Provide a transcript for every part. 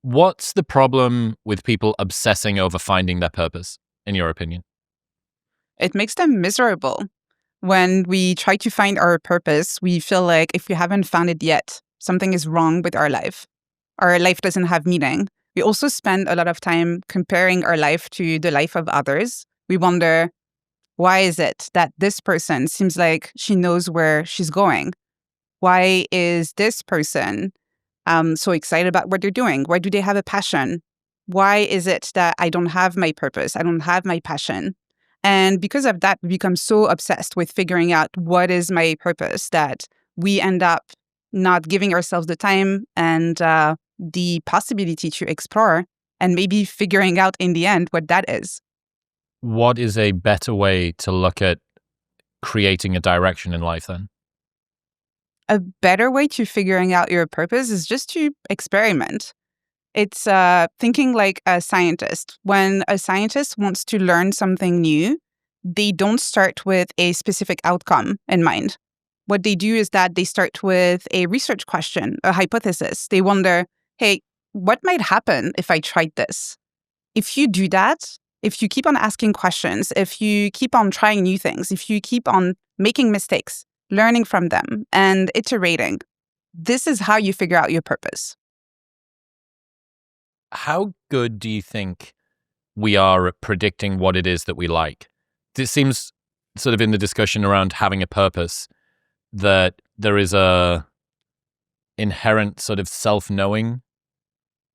What's the problem with people obsessing over finding their purpose, in your opinion? It makes them miserable. When we try to find our purpose, we feel like if we haven't found it yet, something is wrong with our life. Our life doesn't have meaning. We also spend a lot of time comparing our life to the life of others. We wonder, why is it that this person seems like she knows where she's going? Why is this person so excited about what they're doing? Why do they have a passion? Why is it that I don't have my purpose? I don't have my passion. And because of that, we become so obsessed with figuring out what is my purpose that we end up not giving ourselves the time and the possibility to explore and maybe figuring out in the end what that is. What is a better way to look at creating a direction in life then? A better way to figuring out your purpose is just to experiment. It's thinking like a scientist. When a scientist wants to learn something new, they don't start with a specific outcome in mind. What they do is that they start with a research question, a hypothesis. They wonder, hey, what might happen if I tried this? If you do that, if you keep on asking questions, if you keep on trying new things, if you keep on making mistakes, learning from them, and iterating, this is how you figure out your purpose. How good do you think we are at predicting what it is that we like? It seems sort of in the discussion around having a purpose that there is a inherent sort of self-knowing.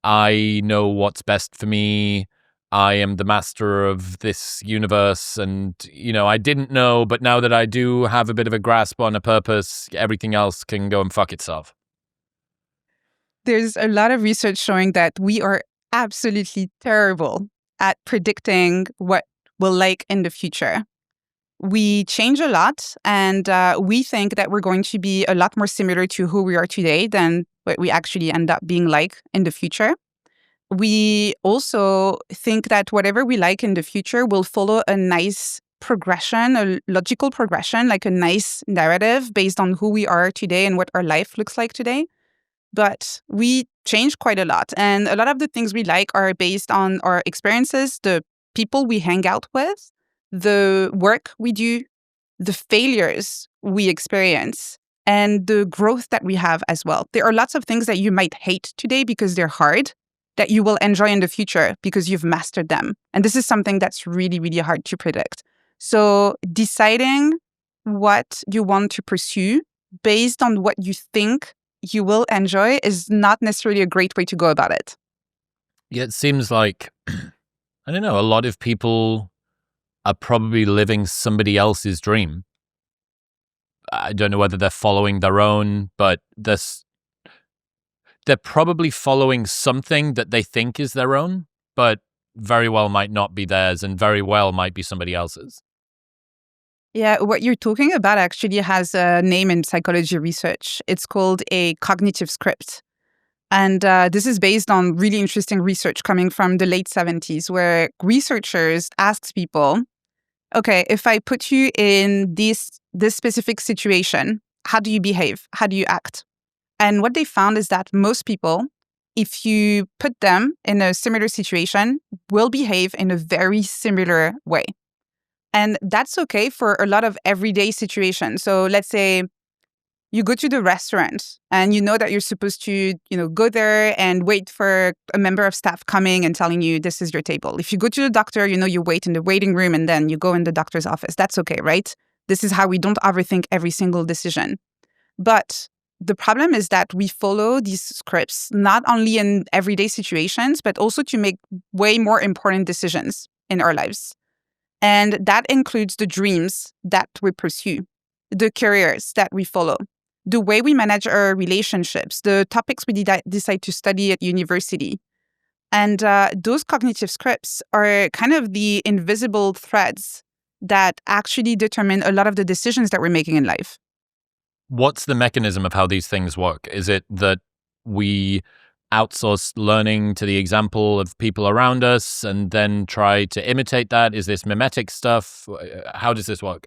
I know what's best for me. I am the master of this universe. And, I didn't know, but now that I do have a bit of a grasp on a purpose, everything else can go and fuck itself. There's a lot of research showing that we are absolutely terrible at predicting what we'll like in the future. We change a lot, and we think that we're going to be a lot more similar to who we are today than what we actually end up being like in the future. We also think that whatever we like in the future will follow a nice progression, a logical progression, like a nice narrative based on who we are today and what our life looks like today. But we change quite a lot. And a lot of the things we like are based on our experiences, the people we hang out with, the work we do, the failures we experience, and the growth that we have as well. There are lots of things that you might hate today because they're hard, that you will enjoy in the future because you've mastered them. And this is something that's really, really hard to predict. So deciding what you want to pursue based on what you think you will enjoy is not necessarily a great way to go about it. Yeah, it seems like, I don't know, a lot of people are probably living somebody else's dream. I don't know whether they're following their own, but they're probably following something that they think is their own, but very well might not be theirs and very well might be somebody else's. Yeah, what you're talking about actually has a name in psychology research. It's called a cognitive script. And this is based on really interesting research coming from the late 70s, where researchers asked people, okay, if I put you in this specific situation, how do you behave? How do you act? And what they found is that most people, if you put them in a similar situation, will behave in a very similar way. And that's okay for a lot of everyday situations. So let's say you go to the restaurant and you know that you're supposed to, go there and wait for a member of staff coming and telling you this is your table. If you go to the doctor, you wait in the waiting room and then you go in the doctor's office. That's okay, right? This is how we don't overthink every single decision. But the problem is that we follow these scripts not only in everyday situations, but also to make way more important decisions in our lives. And that includes the dreams that we pursue, the careers that we follow, the way we manage our relationships, the topics we decide to study at university. And those cognitive scripts are kind of the invisible threads that actually determine a lot of the decisions that we're making in life. What's the mechanism of how these things work? Is it that we outsource learning to the example of people around us and then try to imitate that? Is this mimetic stuff? How does this work?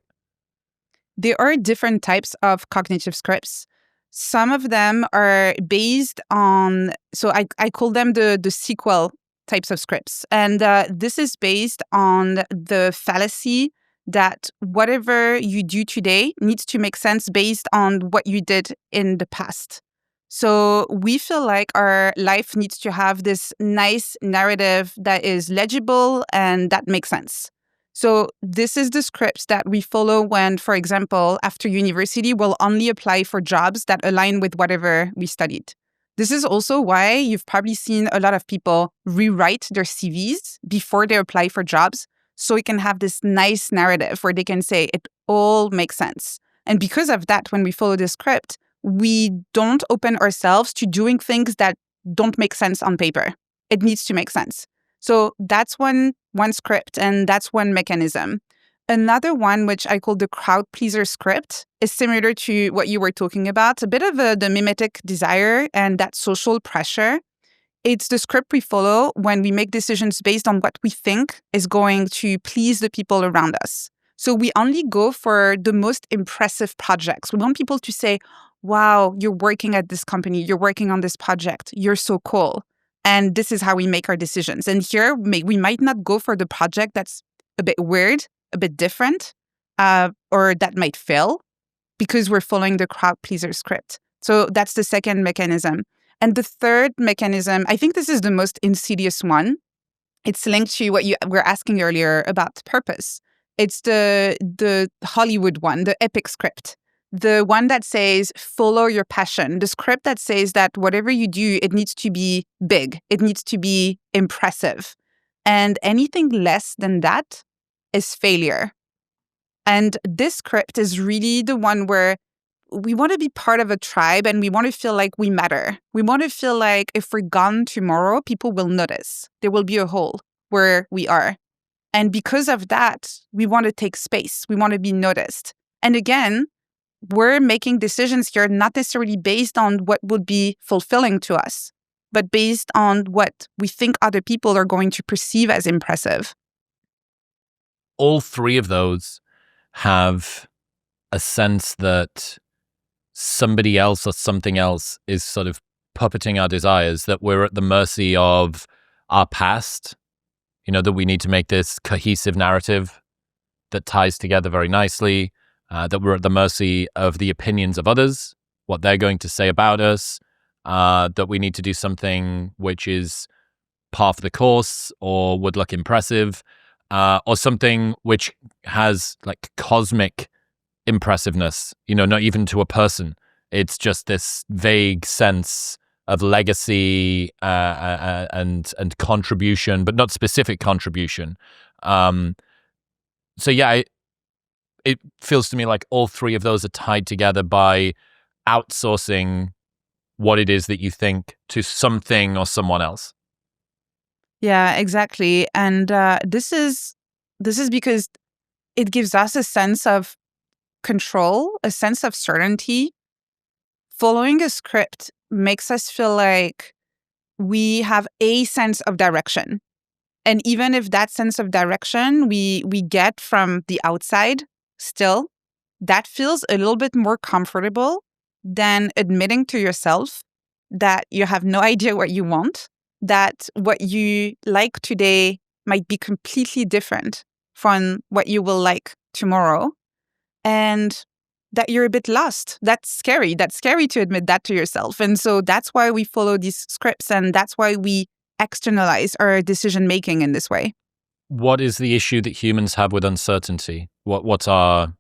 There are different types of cognitive scripts. Some of them are based on, so I call them the SQL types of scripts. And this is based on the fallacy that whatever you do today needs to make sense based on what you did in the past. So we feel like our life needs to have this nice narrative that is legible and that makes sense. So this is the script that we follow when, for example, after university, we'll only apply for jobs that align with whatever we studied. This is also why you've probably seen a lot of people rewrite their CVs before they apply for jobs, so we can have this nice narrative where they can say it all makes sense. And because of that, when we follow this script, we don't open ourselves to doing things that don't make sense on paper. It needs to make sense. So that's one script, and that's one mechanism. Another one, which I call the crowd pleaser script, is similar to what you were talking about, a bit of the mimetic desire and that social pressure. It's the script we follow when we make decisions based on what we think is going to please the people around us. So we only go for the most impressive projects. We want people to say, wow, you're working at this company, you're working on this project, you're so cool. And this is how we make our decisions. And here, we might not go for the project that's a bit weird, a bit different, or that might fail because we're following the crowd pleaser script. So that's the second mechanism. And the third mechanism, I think this is the most insidious one. It's linked to what you were asking earlier about purpose. It's the Hollywood one, the epic script. The one that says, follow your passion. The script that says that whatever you do, it needs to be big. It needs to be impressive. And anything less than that is failure. And this script is really the one where we want to be part of a tribe and we want to feel like we matter. We want to feel like if we're gone tomorrow, people will notice. There will be a hole where we are. And because of that, we want to take space. We want to be noticed. And again, we're making decisions here not necessarily based on what would be fulfilling to us, but based on what we think other people are going to perceive as impressive. All three of those have a sense that somebody else or something else is sort of puppeting our desires, that we're at the mercy of our past, that we need to make this cohesive narrative that ties together very nicely. That we're at the mercy of the opinions of others, what they're going to say about us, that we need to do something which is par for the course or would look impressive, or something which has like cosmic impressiveness, not even to a person. It's just this vague sense of legacy and contribution, but not specific contribution. So yeah, it feels to me like all three of those are tied together by outsourcing what it is that you think to something or someone else. Yeah, exactly. And this is because it gives us a sense of control, a sense of certainty. Following a script makes us feel like we have a sense of direction. And even if that sense of direction we get from the outside, still, that feels a little bit more comfortable than admitting to yourself that you have no idea what you want, that what you like today might be completely different from what you will like tomorrow, and that you're a bit lost. That's scary. That's scary to admit that to yourself. And so that's why we follow these scripts, and that's why we externalize our decision-making in this way. What is the issue that humans have with uncertainty? What's our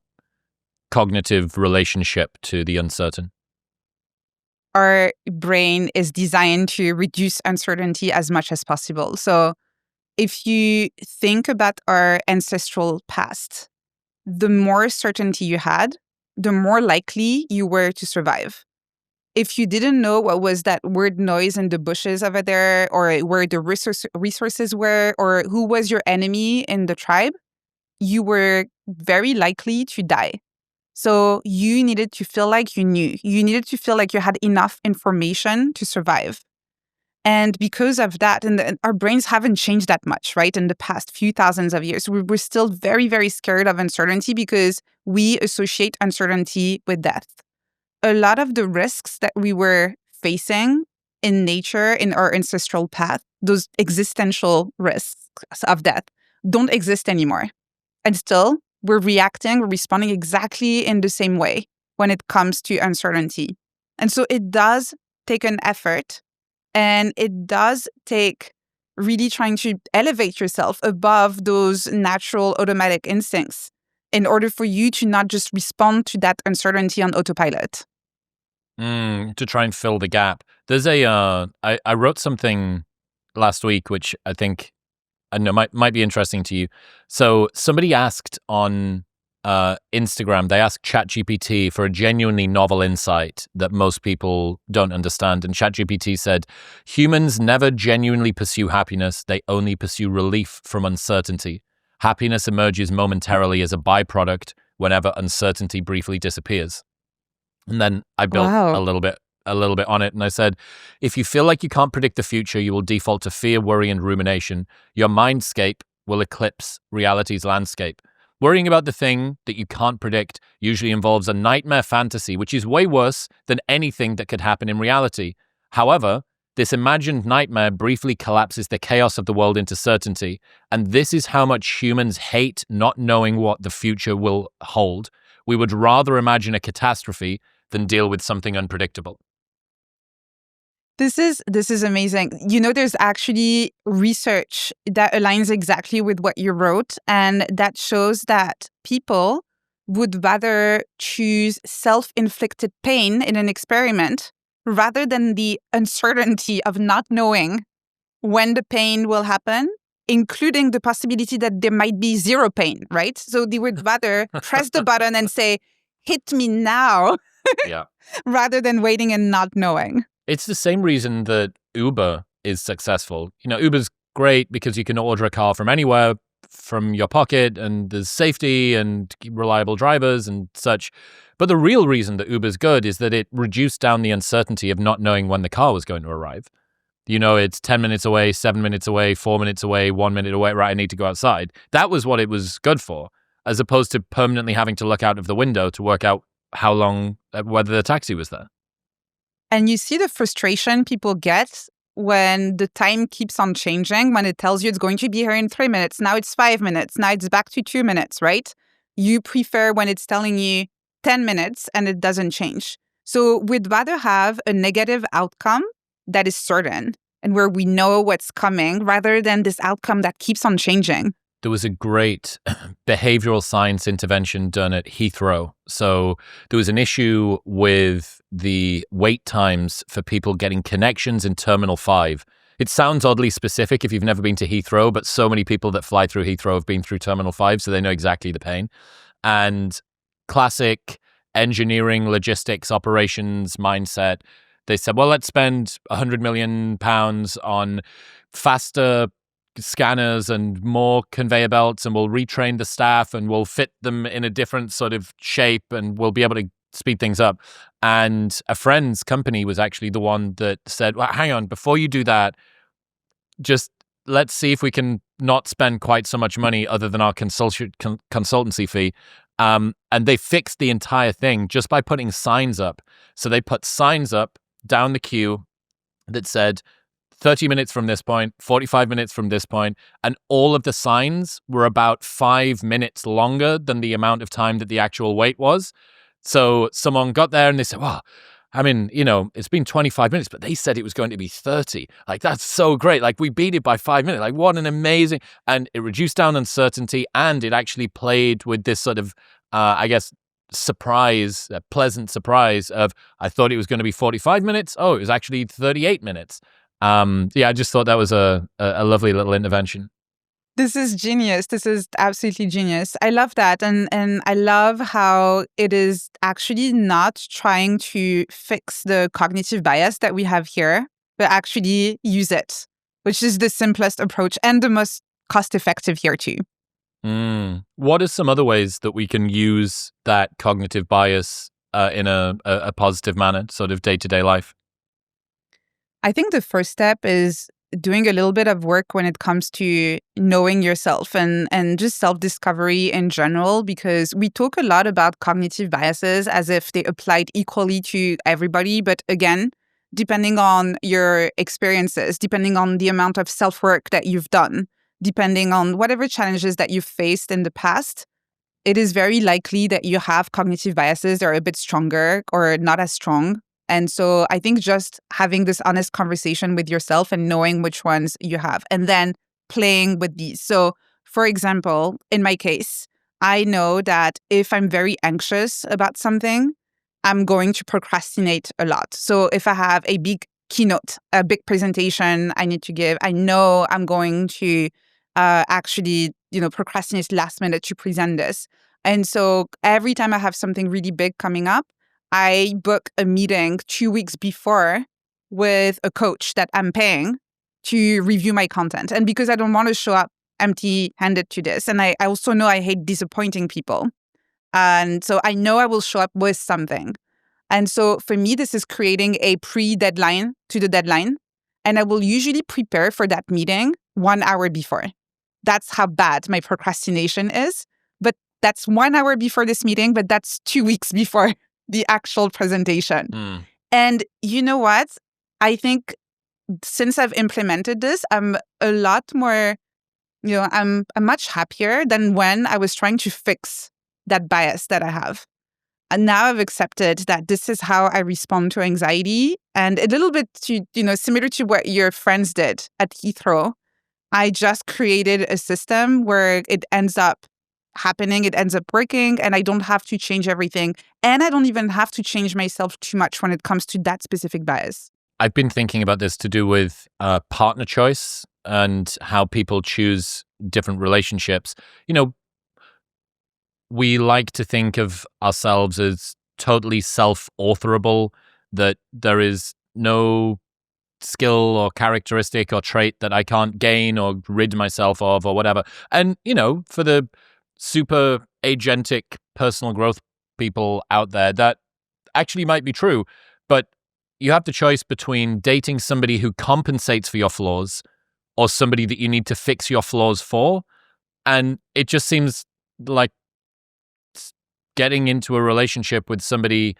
cognitive relationship to the uncertain? Our brain is designed to reduce uncertainty as much as possible. So if you think about our ancestral past, the more certainty you had, the more likely you were to survive. If you didn't know what was that weird noise in the bushes over there, or where the resources were, or who was your enemy in the tribe, you were very likely to die. So you needed to feel like you knew. You needed to feel like you had enough information to survive. And because of that, and our brains haven't changed that much, right, in the past few thousands of years. We're still very, very scared of uncertainty because we associate uncertainty with death. a lot of the risks that we were facing in nature, in our ancestral path, those existential risks of death, don't exist anymore. And still, we're responding exactly in the same way when it comes to uncertainty. And so it does take an effort, and it does take really trying to elevate yourself above those natural automatic instincts in order for you to not just respond to that uncertainty on autopilot. To try and fill the gap. There's I wrote something last week, which I think, I don't know, might be interesting to you. So somebody asked on Instagram, they asked ChatGPT for a genuinely novel insight that most people don't understand. And ChatGPT said, humans never genuinely pursue happiness. They only pursue relief from uncertainty. Happiness emerges momentarily as a byproduct whenever uncertainty briefly disappears. And then I built a little bit on it. And I said, if you feel like you can't predict the future, you will default to fear, worry, and rumination. Your mindscape will eclipse reality's landscape. Worrying about the thing that you can't predict usually involves a nightmare fantasy, which is way worse than anything that could happen in reality. However, this imagined nightmare briefly collapses the chaos of the world into certainty. And this is how much humans hate not knowing what the future will hold. We would rather imagine a catastrophe than deal with something unpredictable. This is amazing. You know, there's actually research that aligns exactly with what you wrote, and that shows that people would rather choose self-inflicted pain in an experiment rather than the uncertainty of not knowing when the pain will happen, including the possibility that there might be zero pain, right? So they would rather press the button and say, hit me now, Yeah. rather than waiting and not knowing. It's the same reason that Uber is successful. You know, Uber's great because you can order a car from anywhere from your pocket, and there's safety and reliable drivers and such. But the real reason that Uber's good is that it reduced down the uncertainty of not knowing when the car was going to arrive. You know, it's 10 minutes away, 7 minutes away, 4 minutes away, 1 minute away, right, I need to go outside. That was what it was good for, as opposed to permanently having to look out of the window to work out how long, whether the taxi was there. And you see the frustration people get when the time keeps on changing, when it tells you it's going to be here in 3 minutes. Now it's 5 minutes. Now it's back to 2 minutes, right? You prefer when it's telling you 10 minutes and it doesn't change. So we'd rather have a negative outcome that is certain and where we know what's coming rather than this outcome that keeps on changing. There was a great behavioral science intervention done at Heathrow. So there was an issue with the wait times for people getting connections in Terminal 5. It sounds oddly specific if you've never been to Heathrow, but so many people that fly through Heathrow have been through Terminal 5, so they know exactly the pain. And classic engineering, logistics, operations mindset, they said, well, let's spend £100 million on faster scanners and more conveyor belts, and we'll retrain the staff and we'll fit them in a different sort of shape and we'll be able to speed things up. And a friend's company was actually the one that said, well, hang on, before you do that, just let's see if we can not spend quite so much money other than our consultancy fee. And they fixed the entire thing just by putting signs up. So they put signs up down the queue that said 30 minutes from this point, 45 minutes from this point, and all of the signs were about 5 minutes longer than the amount of time that the actual wait was. So someone got there and they said, well, I mean, you know, it's been 25 minutes, but they said it was going to be 30. Like, that's so great. Like, we beat it by 5 minutes. Like, what an amazing... And it reduced down uncertainty, and it actually played with this sort of, I guess, surprise, a pleasant surprise of, I thought it was going to be 45 minutes. Oh, it was actually 38 minutes. I just thought that was a lovely little intervention. This is genius. This is absolutely genius. I love that. And I love how it is actually not trying to fix the cognitive bias that we have here, but actually use it, which is the simplest approach and the most cost-effective here too. What are some other ways that we can use that cognitive bias in a positive manner, sort of day-to-day life? I think the first step is doing a little bit of work when it comes to knowing yourself and just self-discovery in general, because we talk a lot about cognitive biases as if they applied equally to everybody. But again, depending on your experiences, depending on the amount of self-work that you've done, depending on whatever challenges that you've faced in the past, it is very likely that you have cognitive biases that are a bit stronger or not as strong. And so I think just having this honest conversation with yourself and knowing which ones you have and then playing with these. So, for example, in my case, I know that if I'm very anxious about something, I'm going to procrastinate a lot. So if I have a big keynote, a big presentation I need to give, I know I'm going to actually, procrastinate last minute to present this. And so every time I have something really big coming up, I book a meeting 2 weeks before with a coach that I'm paying to review my content. And because I don't want to show up empty-handed to this, and I also know I hate disappointing people. And so I know I will show up with something. And so for me, this is creating a pre-deadline to the deadline. And I will usually prepare for that meeting 1 hour before. That's how bad my procrastination is. But that's 1 hour before this meeting, but that's 2 weeks before the actual presentation. And you know what? I think since I've implemented this, I'm a lot more, I'm much happier than when I was trying to fix that bias that I have. And now I've accepted that this is how I respond to anxiety. And a little bit to, similar to what your friends did at Heathrow, I just created a system where it ends up happening, it ends up working, and I don't have to change everything. And I don't even have to change myself too much when it comes to that specific bias. I've been thinking about this to do with partner choice and how people choose different relationships. We like to think of ourselves as totally self-authorable, that there is no skill or characteristic or trait that I can't gain or rid myself of or whatever. And, for the super agentic personal growth people out there, that actually might be true. But you have the choice between dating somebody who compensates for your flaws or somebody that you need to fix your flaws for. And it just seems like getting into a relationship with somebody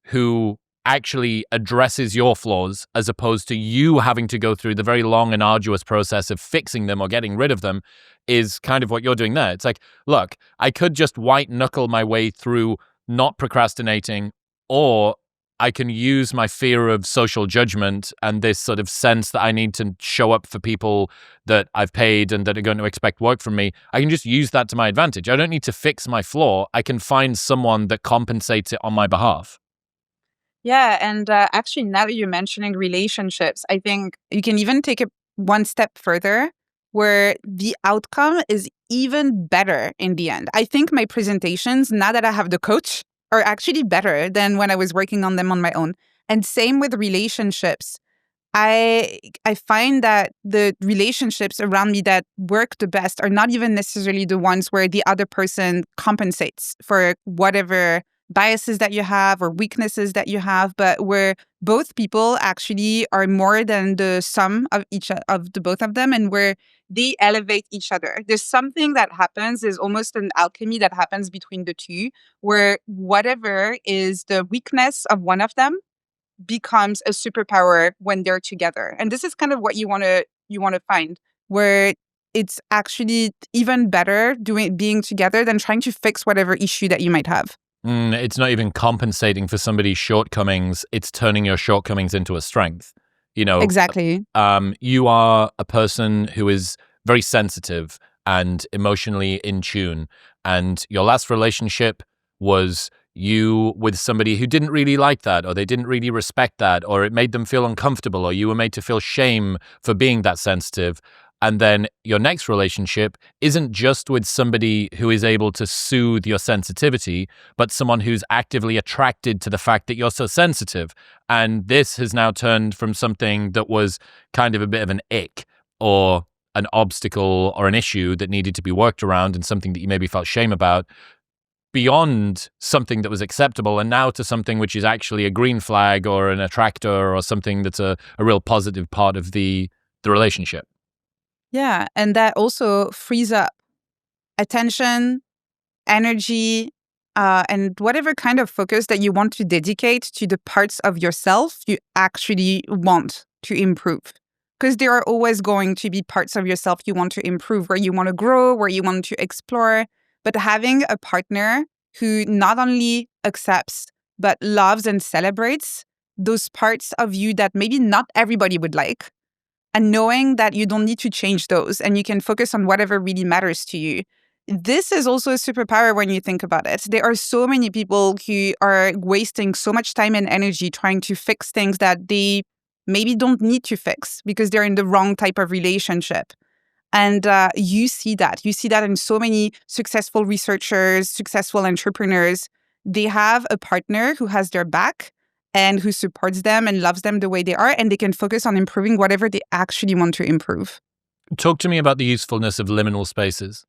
who actually addresses your flaws as opposed to you having to go through the very long and arduous process of fixing them or getting rid of them is kind of what you're doing there. It's like, look, I could just white knuckle my way through not procrastinating, or I can use my fear of social judgment and this sort of sense that I need to show up for people that I've paid and that are going to expect work from me. I can just use that to my advantage. I don't need to fix my flaw. I can find someone that compensates it on my behalf. Yeah. And actually, now that you're mentioning relationships, I think you can even take it one step further where the outcome is even better in the end. I think my presentations, now that I have the coach, are actually better than when I was working on them on my own. And same with relationships. I find that the relationships around me that work the best are not even necessarily the ones where the other person compensates for whatever biases that you have or weaknesses that you have, but where both people actually are more than the sum of each of the both of them, and where they elevate each other. There's something that happens, there's almost an alchemy that happens between the two, where whatever is the weakness of one of them becomes a superpower when they're together. And this is kind of what you want to find, where it's actually even better being together than trying to fix whatever issue that you might have. It's not even compensating for somebody's shortcomings. It's turning your shortcomings into a strength. Exactly. You are a person who is very sensitive and emotionally in tune. And your last relationship was you with somebody who didn't really like that, or they didn't really respect that, or it made them feel uncomfortable, or you were made to feel shame for being that sensitive. And then your next relationship isn't just with somebody who is able to soothe your sensitivity, but someone who's actively attracted to the fact that you're so sensitive. And this has now turned from something that was kind of a bit of an ick or an obstacle or an issue that needed to be worked around and something that you maybe felt shame about, beyond something that was acceptable and now to something which is actually a green flag or an attractor or something that's a real positive part of the the relationship. Yeah. And that also frees up attention, energy, and whatever kind of focus that you want to dedicate to the parts of yourself you actually want to improve. Because there are always going to be parts of yourself you want to improve, where you want to grow, where you want to explore. But having a partner who not only accepts, but loves and celebrates those parts of you that maybe not everybody would like, and knowing that you don't need to change those and you can focus on whatever really matters to you. This is also a superpower when you think about it. There are so many people who are wasting so much time and energy trying to fix things that they maybe don't need to fix because they're in the wrong type of relationship. And you see that. You see that in so many successful researchers, successful entrepreneurs. They have a partner who has their back and who supports them and loves them the way they are, and they can focus on improving whatever they actually want to improve. Talk to me about the usefulness of liminal spaces.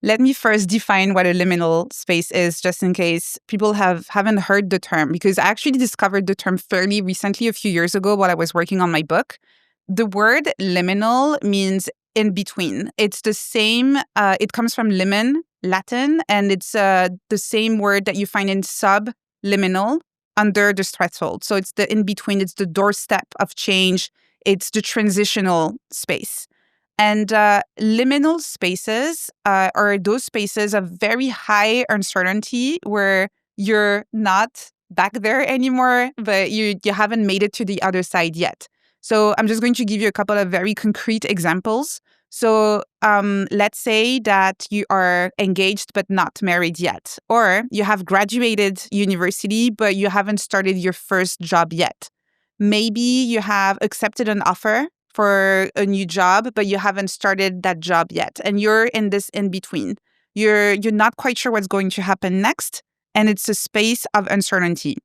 Let me first define what a liminal space is, just in case people haven't heard the term, because I actually discovered the term fairly recently, a few years ago, while I was working on my book. The word liminal means in between. It's the same, it comes from limen, Latin, and it's the same word that you find in subliminal, under the threshold. So it's the in between, it's the doorstep of change, it's the transitional space. And liminal spaces are those spaces of very high uncertainty where you're not back there anymore, but you haven't made it to the other side yet. So I'm just going to give you a couple of very concrete examples. So let's say that you are engaged but not married yet, or you have graduated university but you haven't started your first job yet. Maybe you have accepted an offer for a new job, but you haven't started that job yet. And you're in this in-between. You're not quite sure what's going to happen next, and it's a space of uncertainty.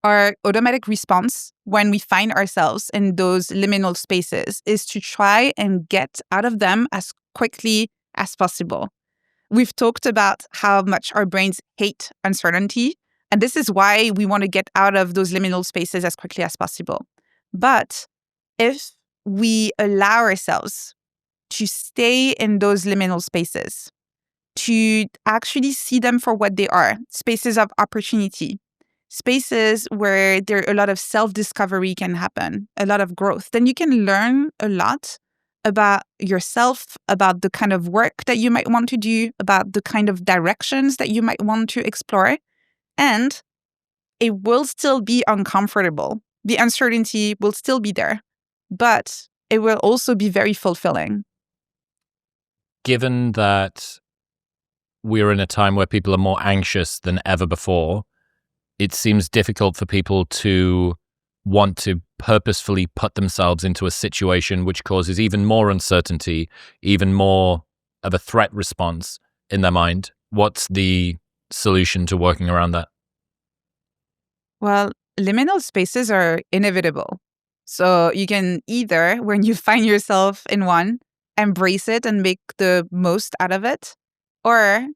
Our automatic response when we find ourselves in those liminal spaces is to try and get out of them as quickly as possible. We've talked about how much our brains hate uncertainty, and this is why we want to get out of those liminal spaces as quickly as possible. But if we allow ourselves to stay in those liminal spaces, to actually see them for what they are, spaces of opportunity, spaces where there a lot of self-discovery can happen, a lot of growth, then you can learn a lot about yourself, about the kind of work that you might want to do, about the kind of directions that you might want to explore. And it will still be uncomfortable. The uncertainty will still be there, but it will also be very fulfilling. Given that we're in a time where people are more anxious than ever before, it seems difficult for people to want to purposefully put themselves into a situation which causes even more uncertainty, even more of a threat response in their mind. What's the solution to working around that? Well, liminal spaces are inevitable. So you can either, when you find yourself in one, embrace it and make the most out of it, or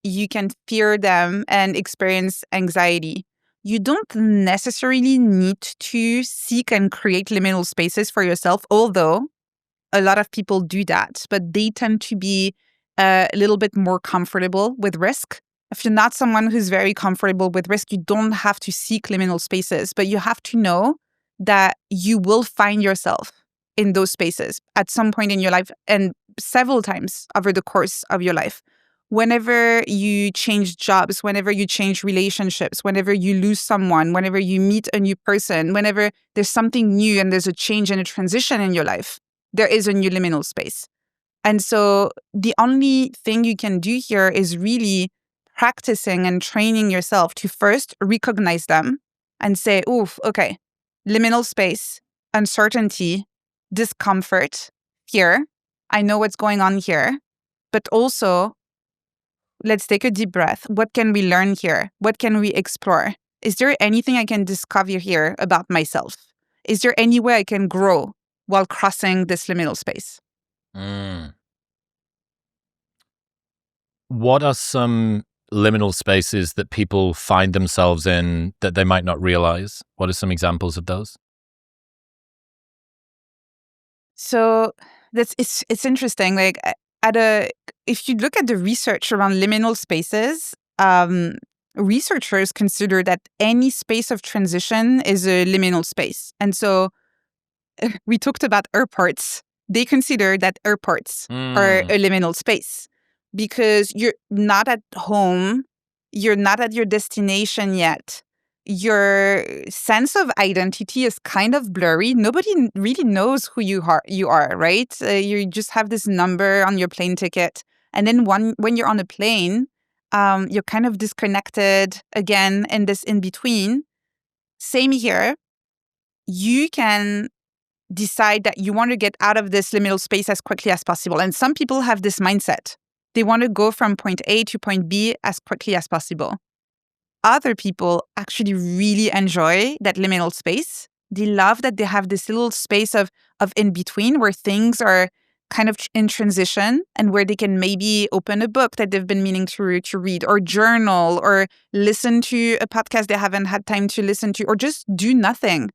you can fear them and experience anxiety. You don't necessarily need to seek and create liminal spaces for yourself, although a lot of people do that, but they tend to be a little bit more comfortable with risk. If you're not someone who's very comfortable with risk, you don't have to seek liminal spaces, but you have to know that you will find yourself in those spaces at some point in your life and several times over the course of your life. Whenever you change jobs, whenever you change relationships, whenever you lose someone, whenever you meet a new person, whenever there's something new and there's a change and a transition in your life, there is a new liminal space. And so the only thing you can do here is really practicing and training yourself to first recognize them and say, oof, okay, liminal space, uncertainty, discomfort, fear. I know what's going on here, but also let's take a deep breath. What can we learn here? What can we explore? Is there anything I can discover here about myself? Is there any way I can grow while crossing this liminal space? What are some liminal spaces that people find themselves in that they might not realize? What are some examples of those? So it's interesting. Like if you look at the research around liminal spaces, researchers consider that any space of transition is a liminal space. And so we talked about airports. They consider that airports are a liminal space because you're not at home, you're not at your destination yet. Your sense of identity is kind of blurry. Nobody really knows who you are, right? You just have this number on your plane ticket. And then when you're on a plane, you're kind of disconnected again in this in between. Same here. You can decide that you want to get out of this liminal space as quickly as possible. And some people have this mindset. They want to go from point A to point B as quickly as possible. Other people actually really enjoy that liminal space. They love that they have this little space of in between where things are kind of in transition and where they can maybe open a book that they've been meaning to read or journal or listen to a podcast they haven't had time to listen to or just do nothing.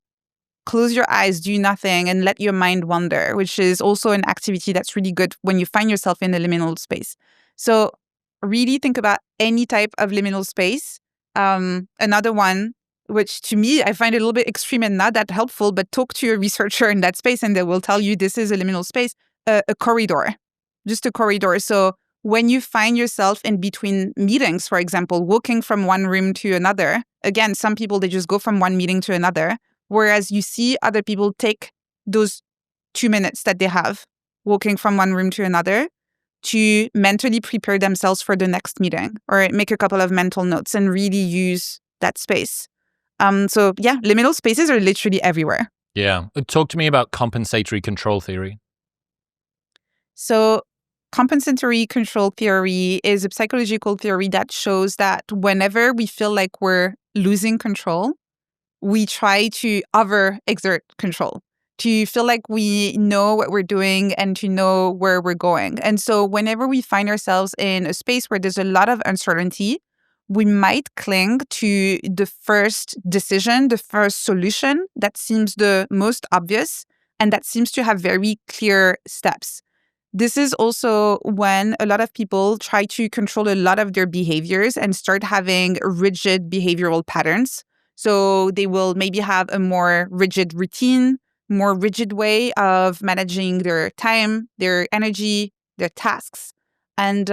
Close your eyes, do nothing, and let your mind wander, which is also an activity that's really good when you find yourself in a liminal space. So really think about any type of liminal space. Another one, which to me, I find it a little bit extreme and not that helpful, but talk to a researcher in that space and they will tell you this is a liminal space, a corridor, just a corridor. So when you find yourself in between meetings, for example, walking from one room to another, again, some people, they just go from one meeting to another. Whereas you see other people take those 2 minutes that they have walking from one room to another to mentally prepare themselves for the next meeting or make a couple of mental notes and really use that space. So yeah, liminal spaces are literally everywhere. Yeah. Talk to me about compensatory control theory. So compensatory control theory is a psychological theory that shows that whenever we feel like we're losing control, we try to overexert control, to feel like we know what we're doing and to know where we're going. And so whenever we find ourselves in a space where there's a lot of uncertainty, we might cling to the first decision, the first solution that seems the most obvious and that seems to have very clear steps. This is also when a lot of people try to control a lot of their behaviors and start having rigid behavioral patterns. So they will maybe have a more rigid routine, more rigid way of managing their time, their energy, their tasks. And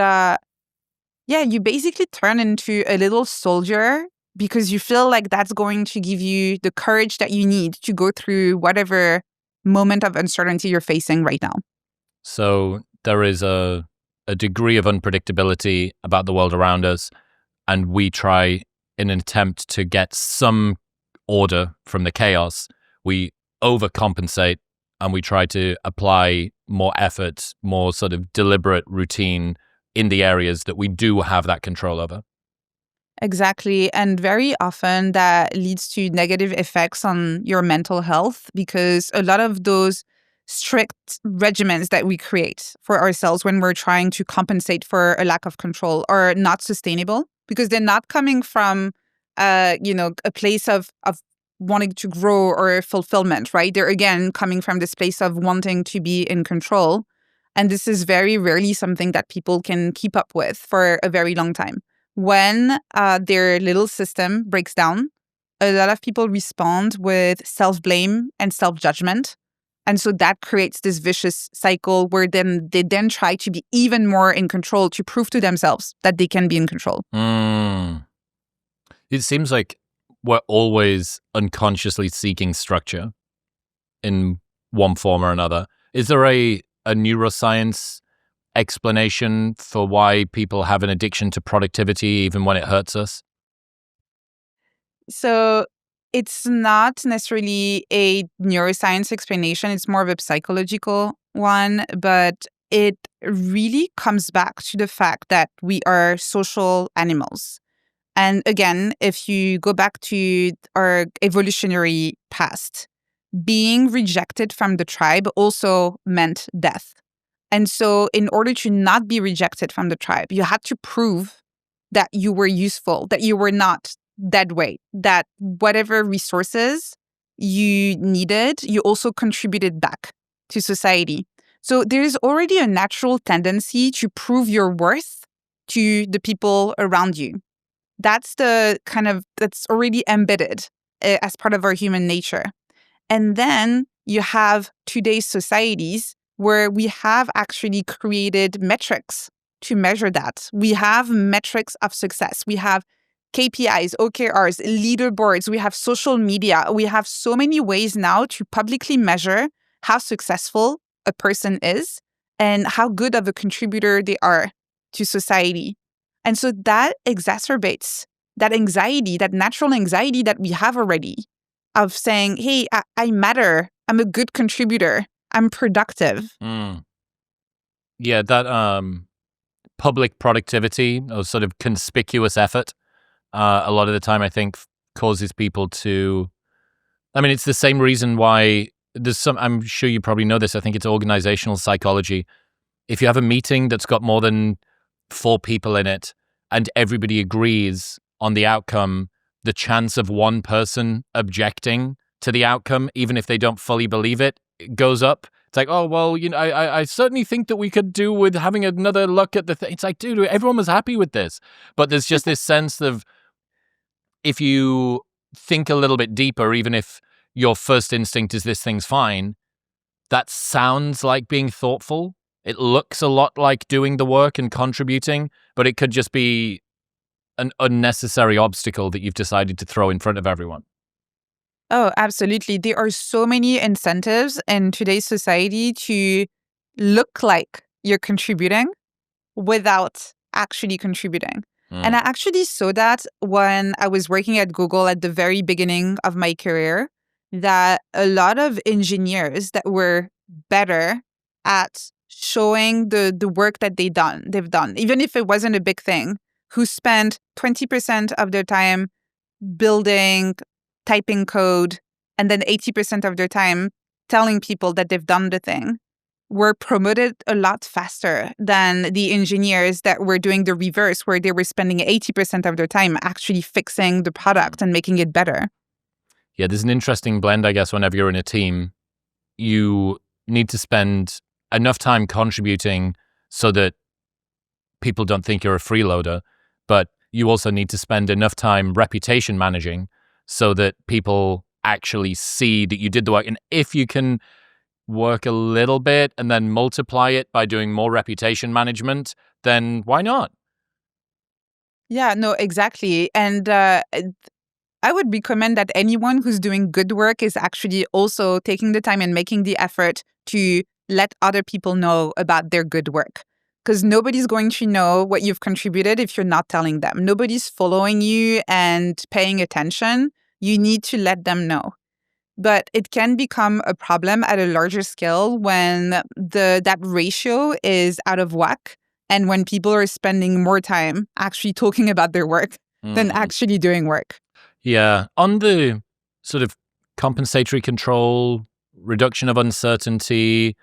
you basically turn into a little soldier because you feel like that's going to give you the courage that you need to go through whatever moment of uncertainty you're facing right now. So there is a degree of unpredictability about the world around us, and we try, in an attempt to get some order from the chaos, we overcompensate and we try to apply more effort, more sort of deliberate routine in the areas that we do have that control over. Exactly. And very often that leads to negative effects on your mental health because a lot of those strict regimens that we create for ourselves when we're trying to compensate for a lack of control are not sustainable because they're not coming from, a place of wanting to grow or fulfillment, right? They're again coming from this place of wanting to be in control. And this is very rarely something that people can keep up with for a very long time. When their little system breaks down, a lot of people respond with self-blame and self-judgment. And so that creates this vicious cycle where they then try to be even more in control to prove to themselves that they can be in control. It seems like we're always unconsciously seeking structure in one form or another. Is there a neuroscience explanation for why people have an addiction to productivity even when it hurts us? So it's not necessarily a neuroscience explanation. It's more of a psychological one, but it really comes back to the fact that we are social animals. And again, if you go back to our evolutionary past, being rejected from the tribe also meant death. And so in order to not be rejected from the tribe, you had to prove that you were useful, that you were not dead weight, that whatever resources you needed, you also contributed back to society. So there is already a natural tendency to prove your worth to the people around you. That's that's already embedded as part of our human nature. And then you have today's societies where we have actually created metrics to measure that. We have metrics of success. We have KPIs, OKRs, leaderboards. We have social media. We have so many ways now to publicly measure how successful a person is and how good of a contributor they are to society. And so that exacerbates that anxiety, that natural anxiety that we have already of saying, hey, I matter. I'm a good contributor. I'm productive. Yeah, that public productivity or sort of conspicuous effort, a lot of the time I think causes people to, I mean, it's the same reason why I'm sure you probably know this, I think it's organizational psychology. If you have a meeting that's got more than 4 people in it and everybody agrees on the outcome, the chance of one person objecting to the outcome, even if they don't fully believe it, goes up. It's like, oh, well, I certainly think that we could do with having another look at the thing. It's like, dude, everyone was happy with this. But there's just this sense of, if you think a little bit deeper, even if your first instinct is this thing's fine, that sounds like being thoughtful. It looks a lot like doing the work and contributing, but it could just be an unnecessary obstacle that you've decided to throw in front of everyone. Oh, absolutely. There are so many incentives in today's society to look like you're contributing without actually contributing. And I actually saw that when I was working at Google at the very beginning of my career, that a lot of engineers that were better at showing the work that they've done, even if it wasn't a big thing, who spent 20% of their time building, typing code, and then 80% of their time telling people that they've done the thing, were promoted a lot faster than the engineers that were doing the reverse, where they were spending 80% of their time actually fixing the product and making it better. Yeah, there's an interesting blend, I guess, whenever you're in a team. You need to spend enough time contributing so that people don't think you're a freeloader, but you also need to spend enough time reputation managing so that people actually see that you did the work. And if you can work a little bit and then multiply it by doing more reputation management, then why not? Yeah, no, exactly. And I would recommend that anyone who's doing good work is actually also taking the time and making the effort to let other people know about their good work. Because nobody's going to know what you've contributed if you're not telling them. Nobody's following you and paying attention. You need to let them know. But it can become a problem at a larger scale when that ratio is out of whack and when people are spending more time actually talking about their work than actually doing work. Yeah. On the sort of compensatory control, reduction of uncertainty,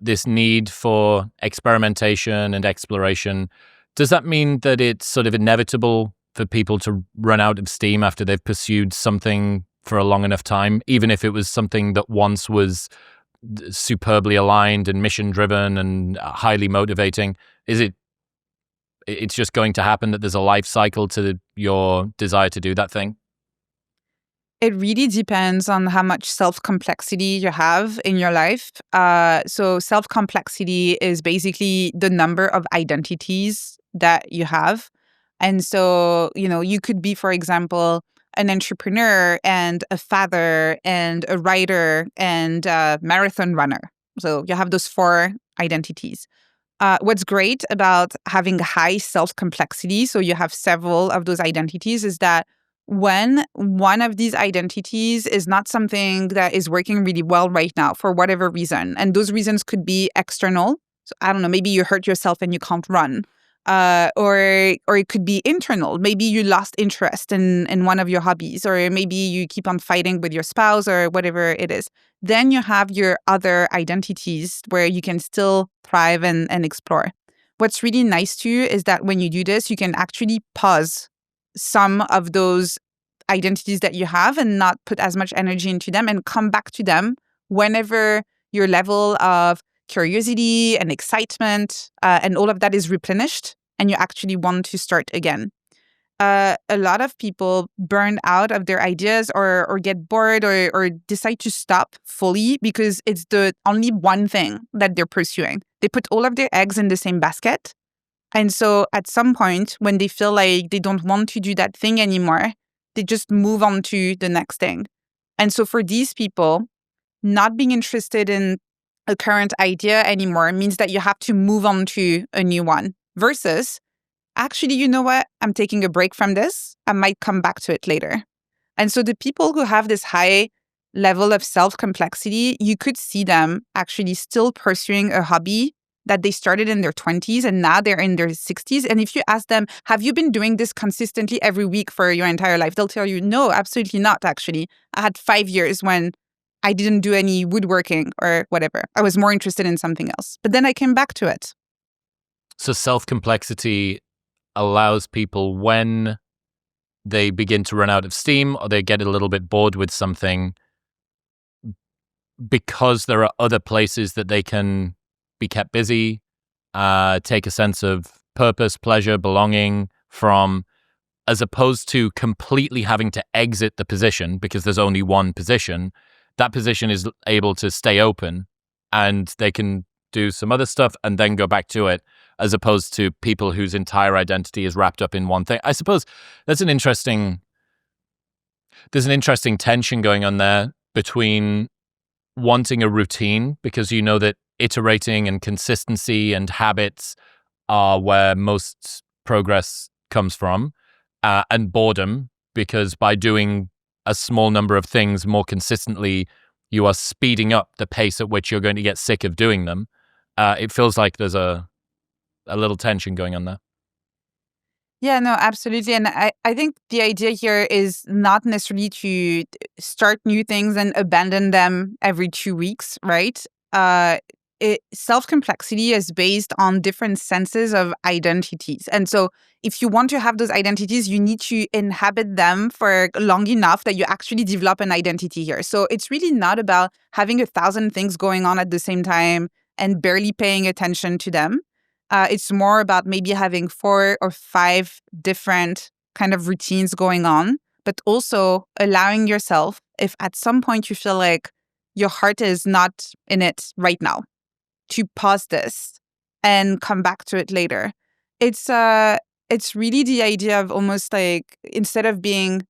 this need for experimentation and exploration, does that mean that it's sort of inevitable for people to run out of steam after they've pursued something for a long enough time, even if it was something that once was superbly aligned and mission driven and highly motivating? It's just going to happen that there's a life cycle to your desire to do that thing? It really depends on how much self-complexity you have in your life. So self-complexity is basically the number of identities that you have. And so, you could be, for example, an entrepreneur and a father and a writer and a marathon runner. So you have those 4 identities. What's great about having high self-complexity, so you have several of those identities, is that when one of these identities is not something that is working really well right now for whatever reason, and those reasons could be external. So I don't know, maybe you hurt yourself and you can't run. Or it could be internal. Maybe you lost interest in one of your hobbies, or maybe you keep on fighting with your spouse or whatever it is. Then you have your other identities where you can still thrive and explore. What's really nice too is that when you do this, you can actually pause some of those identities that you have and not put as much energy into them and come back to them whenever your level of curiosity and excitement, and all of that is replenished, and you actually want to start again. A lot of people burn out of their ideas or get bored or decide to stop fully because it's the only one thing that they're pursuing. They put all of their eggs in the same basket. And so at some point, when they feel like they don't want to do that thing anymore, they just move on to the next thing. And so for these people, not being interested in a current idea anymore means that you have to move on to a new one versus, actually, you know what? I'm taking a break from this. I might come back to it later. And so the people who have this high level of self-complexity, you could see them actually still pursuing a hobby that they started in their 20s and now they're in their 60s. And if you ask them, have you been doing this consistently every week for your entire life? They'll tell you, no, absolutely not, actually. I had 5 years when I didn't do any woodworking or whatever. I was more interested in something else. But then I came back to it. So self-complexity allows people, when they begin to run out of steam or they get a little bit bored with something, because there are other places that they can be kept busy, take a sense of purpose, pleasure, belonging from, as opposed to completely having to exit the position because there's only one position. That position is able to stay open and they can do some other stuff and then go back to it, as opposed to people whose entire identity is wrapped up in one thing. I suppose there's an interesting tension going on there between wanting a routine, because you know that iterating and consistency and habits are where most progress comes from, and boredom, because by doing a small number of things more consistently, you are speeding up the pace at which you're going to get sick of doing them. It feels like there's a little tension going on there. Yeah, no, absolutely. And I think the idea here is not necessarily to start new things and abandon them every 2 weeks, right? Self-complexity is based on different senses of identities. And so if you want to have those identities, you need to inhabit them for long enough that you actually develop an identity here. So it's really not about having 1,000 things going on at the same time and barely paying attention to them. It's more about maybe having 4 or 5 different kind of routines going on, but also allowing yourself, if at some point you feel like your heart is not in it right now, to pause this and come back to it later. It's really the idea of almost like, instead of being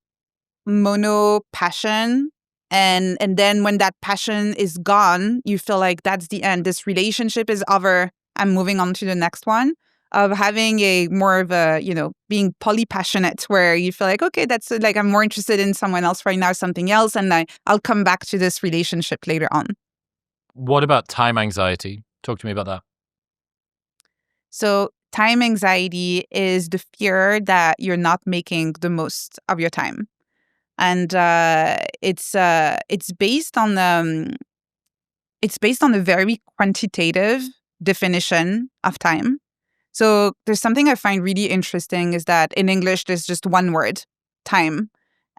mono passion, and then when that passion is gone, you feel like that's the end. This relationship is over. I'm moving on to the next one, of having a more of a, being polypassionate, where you feel like, okay, that's like, I'm more interested in someone else right now, something else, and I'll come back to this relationship later on. What about time anxiety? Talk to me about that. So time anxiety is the fear that you're not making the most of your time. And it's based on a very quantitative definition of time. So there's something I find really interesting, is that in English there's just one word, time,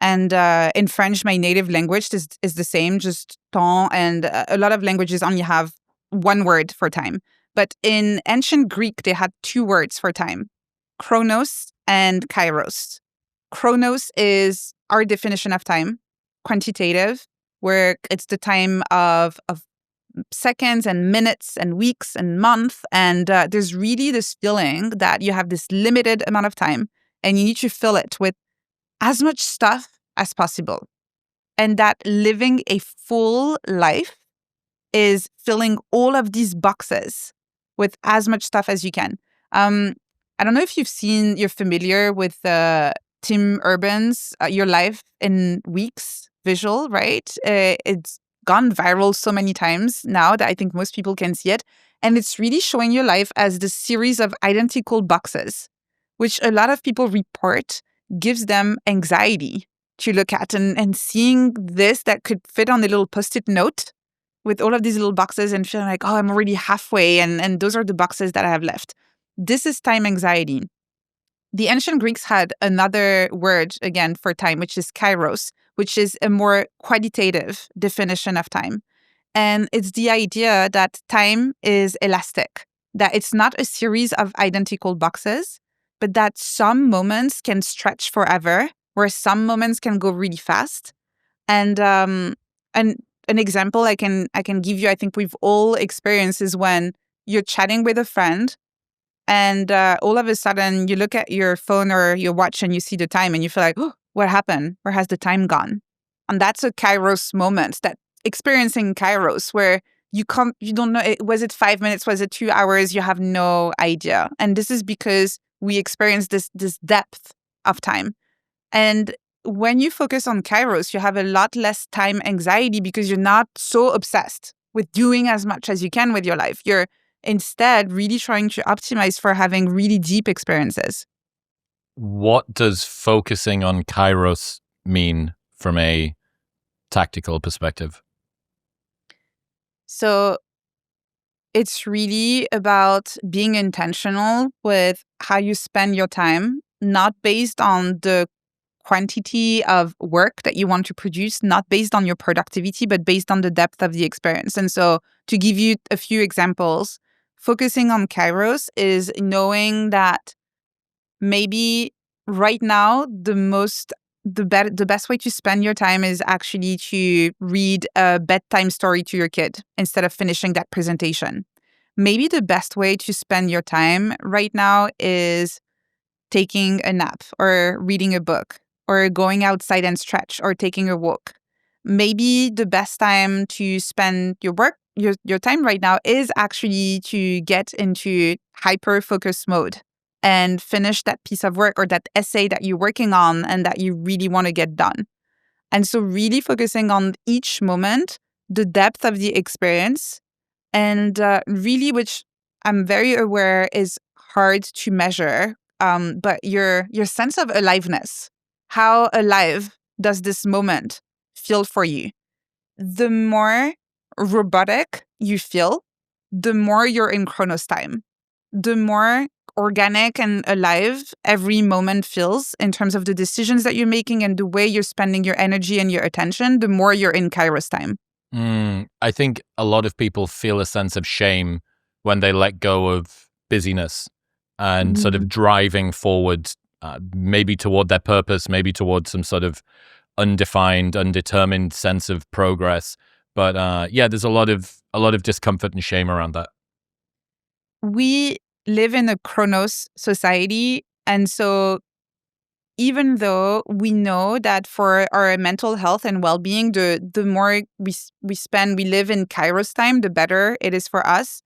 and in French, my native language, is the same, just temps, and a lot of languages only have one word for time. But in ancient Greek, they had 2 words for time, chronos and kairos. Chronos is our definition of time, quantitative, where it's the time of seconds and minutes and weeks and months. And there's really this feeling that you have this limited amount of time and you need to fill it with as much stuff as possible. And that living a full life is filling all of these boxes with as much stuff as you can. I don't know if you're familiar with Tim Urban's Your Life in Weeks visual, right? It's gone viral so many times now that I think most people can see it. And it's really showing your life as this series of identical boxes, which a lot of people report gives them anxiety to look at. And seeing this that could fit on a little Post-it note with all of these little boxes and feeling like, oh, I'm already halfway, and those are the boxes that I have left. This is time anxiety. The ancient Greeks had another word, again, for time, which is kairos, which is a more qualitative definition of time. And it's the idea that time is elastic, that it's not a series of identical boxes, but that some moments can stretch forever, where some moments can go really fast. And an example I can give you, I think we've all experienced, is when you're chatting with a friend and all of a sudden you look at your phone or your watch and you see the time and you feel like, oh, what happened? Where has the time gone? And that's a Kairos moment, that experiencing Kairos where you don't know, was it 5 minutes? Was it 2 hours? You have no idea. And this is because we experience this depth of time. And when you focus on Kairos, you have a lot less time anxiety because you're not so obsessed with doing as much as you can with your life. You're instead really trying to optimize for having really deep experiences. What does focusing on Kairos mean from a tactical perspective? So it's really about being intentional with how you spend your time, not based on the quantity of work that you want to produce, not based on your productivity, but based on the depth of the experience. And so to give you a few examples, focusing on Kairos is knowing that maybe right now the best way to spend your time is actually to read a bedtime story to your kid instead of finishing that presentation. Maybe the best way to spend your time right now is taking a nap or reading a book or going outside and stretch or taking a walk. Maybe the best time to spend your time right now is actually to get into hyper focus mode and finish that piece of work or that essay that you're working on and that you really want to get done. And so really focusing on each moment, the depth of the experience, and really, which I'm very aware is hard to measure, but your sense of aliveness. How alive does this moment feel for you? The more robotic you feel, the more you're in Chronos time. The more organic and alive every moment feels in terms of the decisions that you're making and the way you're spending your energy and your attention, the more you're in Kairos time. I think a lot of people feel a sense of shame when they let go of busyness and sort of driving forward, maybe toward their purpose, maybe toward some sort of undefined, undetermined sense of progress. But yeah, there's a lot of discomfort and shame around that. We live in a Chronos society, and so even though we know that for our mental health and well-being, the more we live in Kairos time, the better it is for us.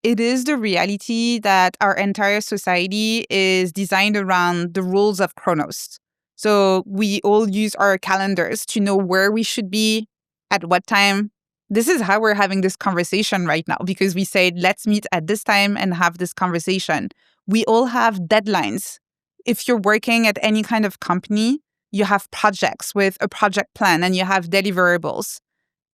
It is the reality that our entire society is designed around the rules of Chronos. So we all use our calendars to know where we should be, at what time. This is how we're having this conversation right now, because we said, let's meet at this time and have this conversation. We all have deadlines. If you're working at any kind of company, you have projects with a project plan and you have deliverables.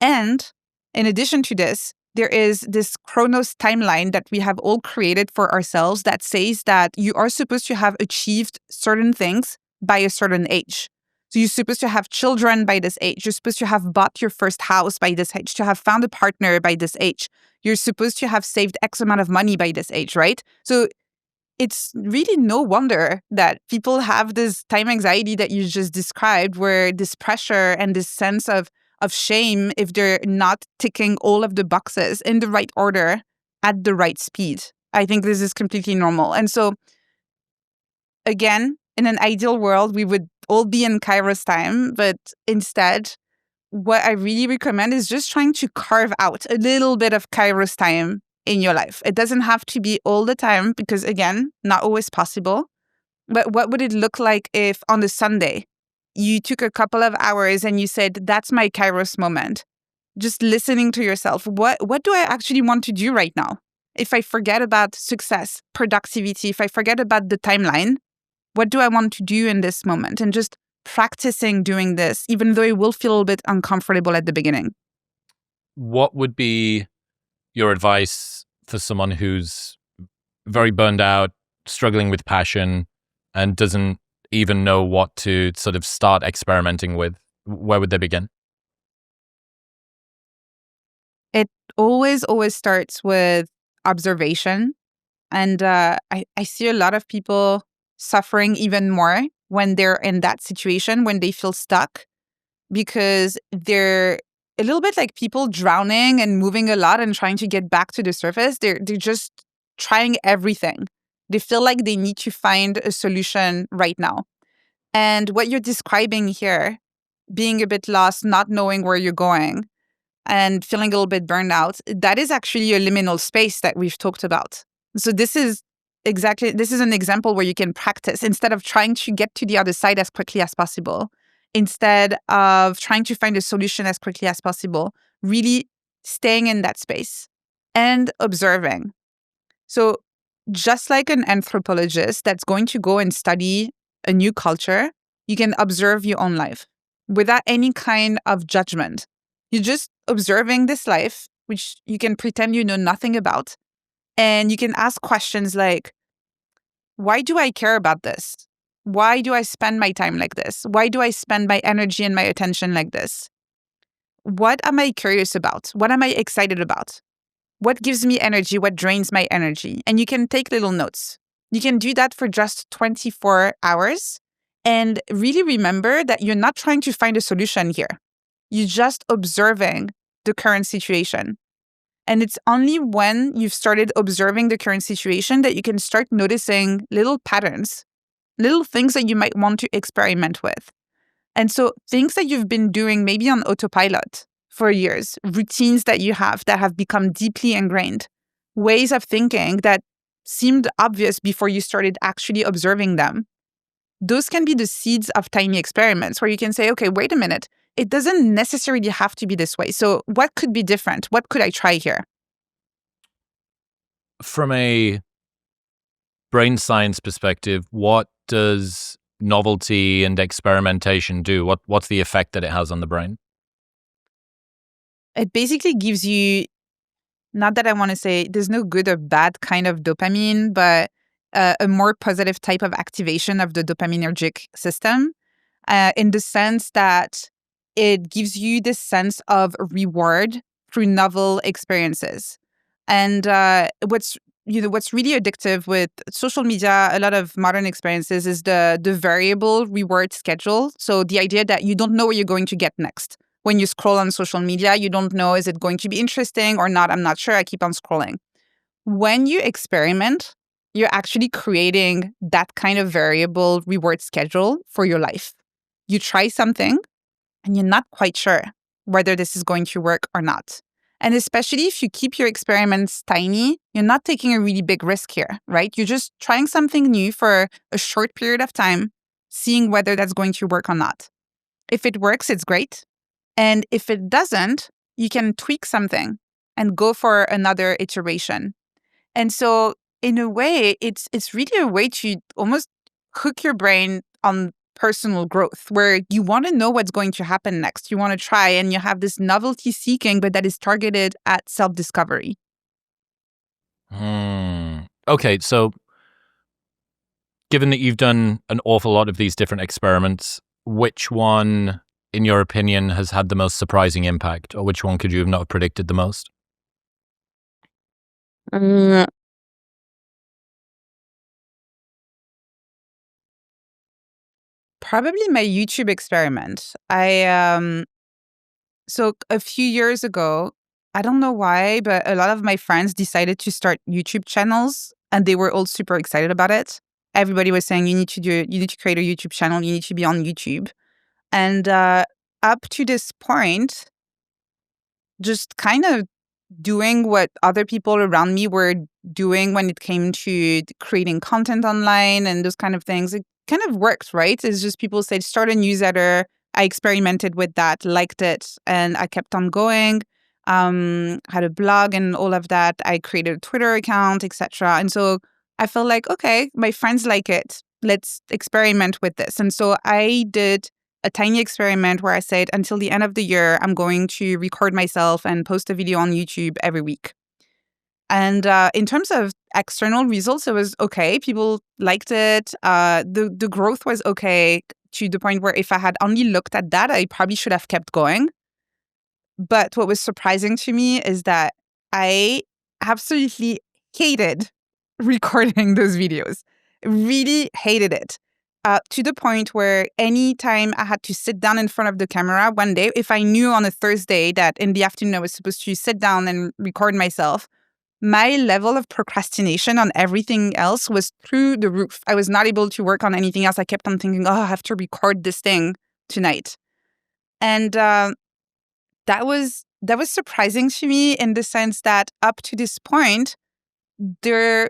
And in addition to this, there is this Chronos timeline that we have all created for ourselves that says that you are supposed to have achieved certain things by a certain age. So you're supposed to have children by this age. You're supposed to have bought your first house by this age, to have found a partner by this age. You're supposed to have saved X amount of money by this age, right? So it's really no wonder that people have this time anxiety that you just described, where this pressure and this sense of shame if they're not ticking all of the boxes in the right order at the right speed. I think this is completely normal. And so, again, in an ideal world, we would all be in Kairos time, but instead, what I really recommend is just trying to carve out a little bit of Kairos time in your life. It doesn't have to be all the time because, again, not always possible. But what would it look like if on a Sunday, you took a couple of hours and you said, that's my Kairos moment? Just listening to yourself. What do I actually want to do right now? If I forget about success, productivity, if I forget about the timeline, what do I want to do in this moment? And just practicing doing this, even though it will feel a bit uncomfortable at the beginning. What would be your advice for someone who's very burned out, struggling with passion, and doesn't even know what to sort of start experimenting with? Where would they begin? It always starts with observation. And I see a lot of people suffering even more when they're in that situation, when they feel stuck, because they're a little bit like people drowning and moving a lot and trying to get back to the surface. They're just trying everything. They feel like they need to find a solution right now. And what you're describing here, being a bit lost, not knowing where you're going, and feeling a little bit burned out, that is actually a liminal space that we've talked about. So this is an example where you can practice instead of trying to get to the other side as quickly as possible, instead of trying to find a solution as quickly as possible, really staying in that space and observing. So just like an anthropologist that's going to go and study a new culture, you can observe your own life without any kind of judgment. You're just observing this life, which you can pretend you know nothing about. And you can ask questions like, why do I care about this? Why do I spend my time like this? Why do I spend my energy and my attention like this? What am I curious about? What am I excited about? What gives me energy? What drains my energy? And you can take little notes. You can do that for just 24 hours and really remember that you're not trying to find a solution here. You're just observing the current situation. And it's only when you've started observing the current situation that you can start noticing little patterns, little things that you might want to experiment with. And so things that you've been doing maybe on autopilot for years, routines that you have that have become deeply ingrained, ways of thinking that seemed obvious before you started actually observing them. Those can be the seeds of tiny experiments where you can say, okay, wait a minute, it doesn't necessarily have to be this way. So what could be different? What could I try here? From a brain science perspective, what does novelty and experimentation do? What's the effect that it has on the brain? It basically gives you, not that I want to say there's no good or bad kind of dopamine, but a more positive type of activation of the dopaminergic system, in the sense that it gives you this sense of reward through novel experiences. And what's really addictive with social media, a lot of modern experiences, is the variable reward schedule. So the idea that you don't know what you're going to get next. When you scroll on social media, you don't know, is it going to be interesting or not? I'm not sure. I keep on scrolling. When you experiment, you're actually creating that kind of variable reward schedule for your life. You try something and you're not quite sure whether this is going to work or not. And especially if you keep your experiments tiny, you're not taking a really big risk here, right? You're just trying something new for a short period of time, seeing whether that's going to work or not. If it works, it's great. And if it doesn't, you can tweak something and go for another iteration. And so in a way, it's really a way to almost hook your brain on personal growth, where you want to know what's going to happen next. You want to try, and you have this novelty seeking, but that is targeted at self-discovery. Okay, so given that you've done an awful lot of these different experiments, which one, in your opinion, has had the most surprising impact, or which one could you have not predicted the most? Probably my YouTube experiment. So a few years ago, I don't know why, but a lot of my friends decided to start YouTube channels, and they were all super excited about it. Everybody was saying, you need to create a YouTube channel, you need to be on YouTube. And up to this point, just kind of doing what other people around me were doing when it came to creating content online and those kind of things, it kind of worked, right? It's just people said, start a newsletter. I experimented with that, liked it, and I kept on going. Had a blog and all of that. I created a Twitter account, etc. And so I felt like, okay, my friends like it. Let's experiment with this. And so I did a tiny experiment where I said, until the end of the year, I'm going to record myself and post a video on YouTube every week. And in terms of external results, it was okay. People liked it. The growth was okay, to the point where if I had only looked at that, I probably should have kept going. But what was surprising to me is that I absolutely hated recording those videos. Really hated it. To the point where anytime I had to sit down in front of the camera one day, if I knew on a Thursday that in the afternoon I was supposed to sit down and record myself, my level of procrastination on everything else was through the roof. I was not able to work on anything else. I kept on thinking, oh, I have to record this thing tonight. And that was surprising to me in the sense that up to this point, there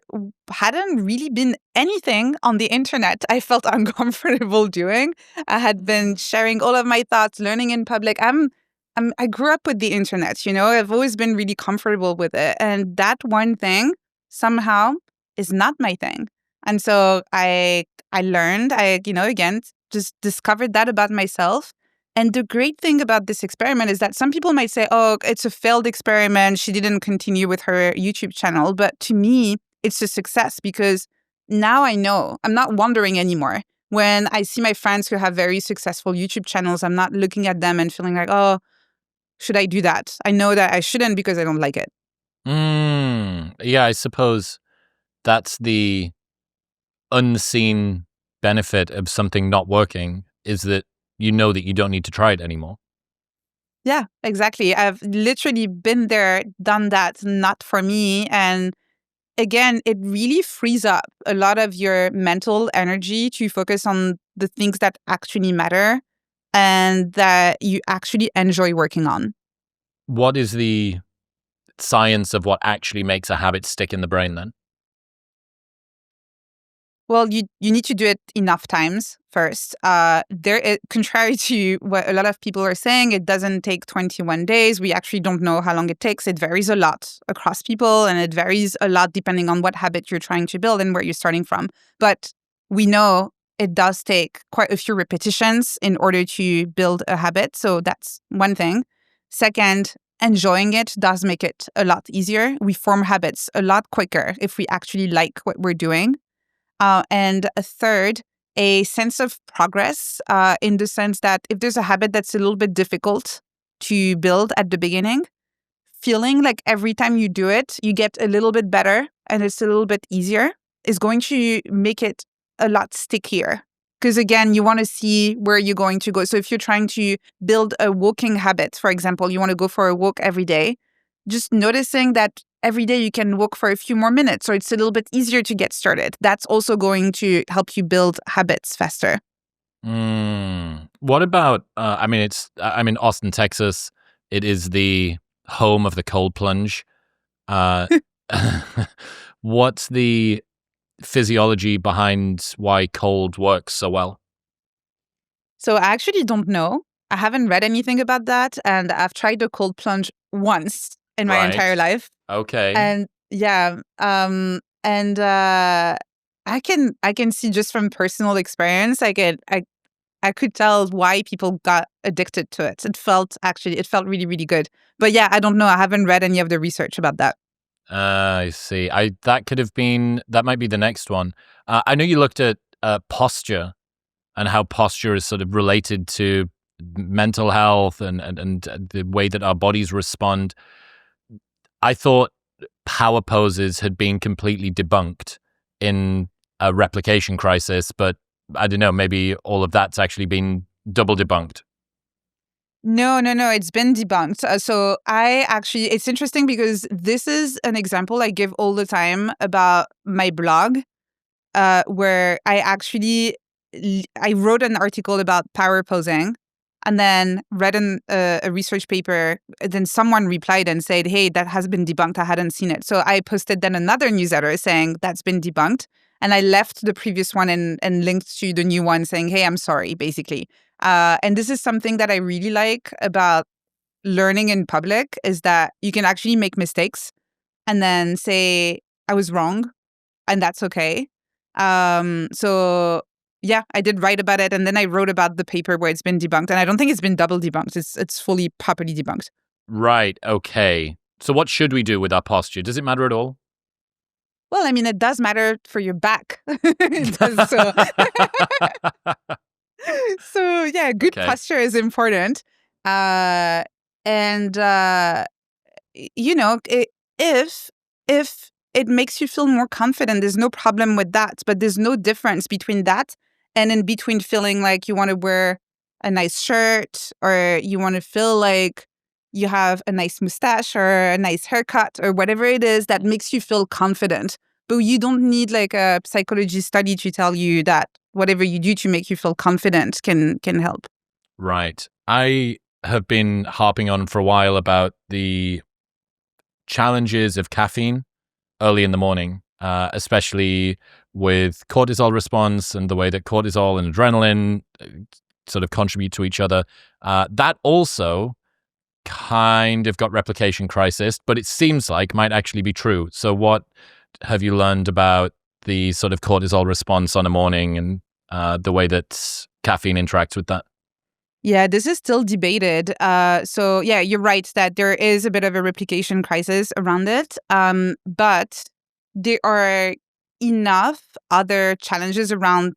hadn't really been anything on the internet I felt uncomfortable doing. I had been sharing all of my thoughts, learning in public. I grew up with the internet, you know, I've always been really comfortable with it. And that one thing somehow is not my thing. And so I learned, again, just discovered that about myself. And the great thing about this experiment is that some people might say, oh, it's a failed experiment. She didn't continue with her YouTube channel. But to me, it's a success because now I know I'm not wondering anymore. When I see my friends who have very successful YouTube channels, I'm not looking at them and feeling like, oh, should I do that? I know that I shouldn't because I don't like it. Yeah, I suppose that's the unseen benefit of something not working is that you know that you don't need to try it anymore. Yeah, exactly. I've literally been there, done that, not for me. And again, it really frees up a lot of your mental energy to focus on the things that actually matter and that you actually enjoy working on. What is the science of what actually makes a habit stick in the brain then? Well, you need to do it enough times first. Contrary to what a lot of people are saying, it doesn't take 21 days. We actually don't know how long it takes. It varies a lot across people, and it varies a lot depending on what habit you're trying to build and where you're starting from. But we know it does take quite a few repetitions in order to build a habit. So that's one thing. Second, enjoying it does make it a lot easier. We form habits a lot quicker if we actually like what we're doing. And a third, a sense of progress in the sense that if there's a habit that's a little bit difficult to build at the beginning, feeling like every time you do it, you get a little bit better and it's a little bit easier is going to make it a lot stickier. Because again, you want to see where you're going to go. So if you're trying to build a walking habit, for example, you want to go for a walk every day, just noticing that every day you can walk for a few more minutes, so it's a little bit easier to get started. That's also going to help you build habits faster. What about, I'm in Austin, Texas. It is the home of the cold plunge. What's the physiology behind why cold works so well? So I actually don't know. I haven't read anything about that. And I've tried the cold plunge once in my entire life. Okay. And yeah, I can see just from personal experience, I could tell why people got addicted to it. It felt really, really good. But yeah, I don't know. I haven't read any of the research about that. I see. That might be the next one. I know you looked at posture and how posture is sort of related to mental health and the way that our bodies respond. I thought power poses had been completely debunked in a replication crisis, but I don't know, maybe all of that's actually been double debunked. No. It's been debunked. It's interesting because this is an example I give all the time about my blog, where I wrote an article about power posing and then read a research paper. Then someone replied and said, hey, that has been debunked. I hadn't seen it. So I posted then another newsletter saying that's been debunked. And I left the previous one and linked to the new one saying, hey, I'm sorry, basically. And this is something that I really like about learning in public is that you can actually make mistakes and then say, I was wrong, and that's okay. So yeah, I did write about it, and then I wrote about the paper where it's been debunked, and I don't think it's been double debunked. It's fully properly debunked. Right. Okay. So what should we do with our posture? Does it matter at all? Well, I mean, it does matter for your back. It does, so. So yeah, good posture is important. And if it makes you feel more confident, there's no problem with that. But there's no difference between that and in between feeling like you want to wear a nice shirt or you want to feel like you have a nice mustache or a nice haircut or whatever it is that makes you feel confident. But you don't need like a psychology study to tell you that whatever you do to make you feel confident can help. Right. I have been harping on for a while about the challenges of caffeine early in the morning, especially with cortisol response and the way that cortisol and adrenaline sort of contribute to each other. That also kind of got replication crisis, but it seems like might actually be true. So what have you learned about the sort of cortisol response on a morning and the way that caffeine interacts with that? Yeah, this is still debated. So yeah, you're right that there is a bit of a replication crisis around it. But there are enough other challenges around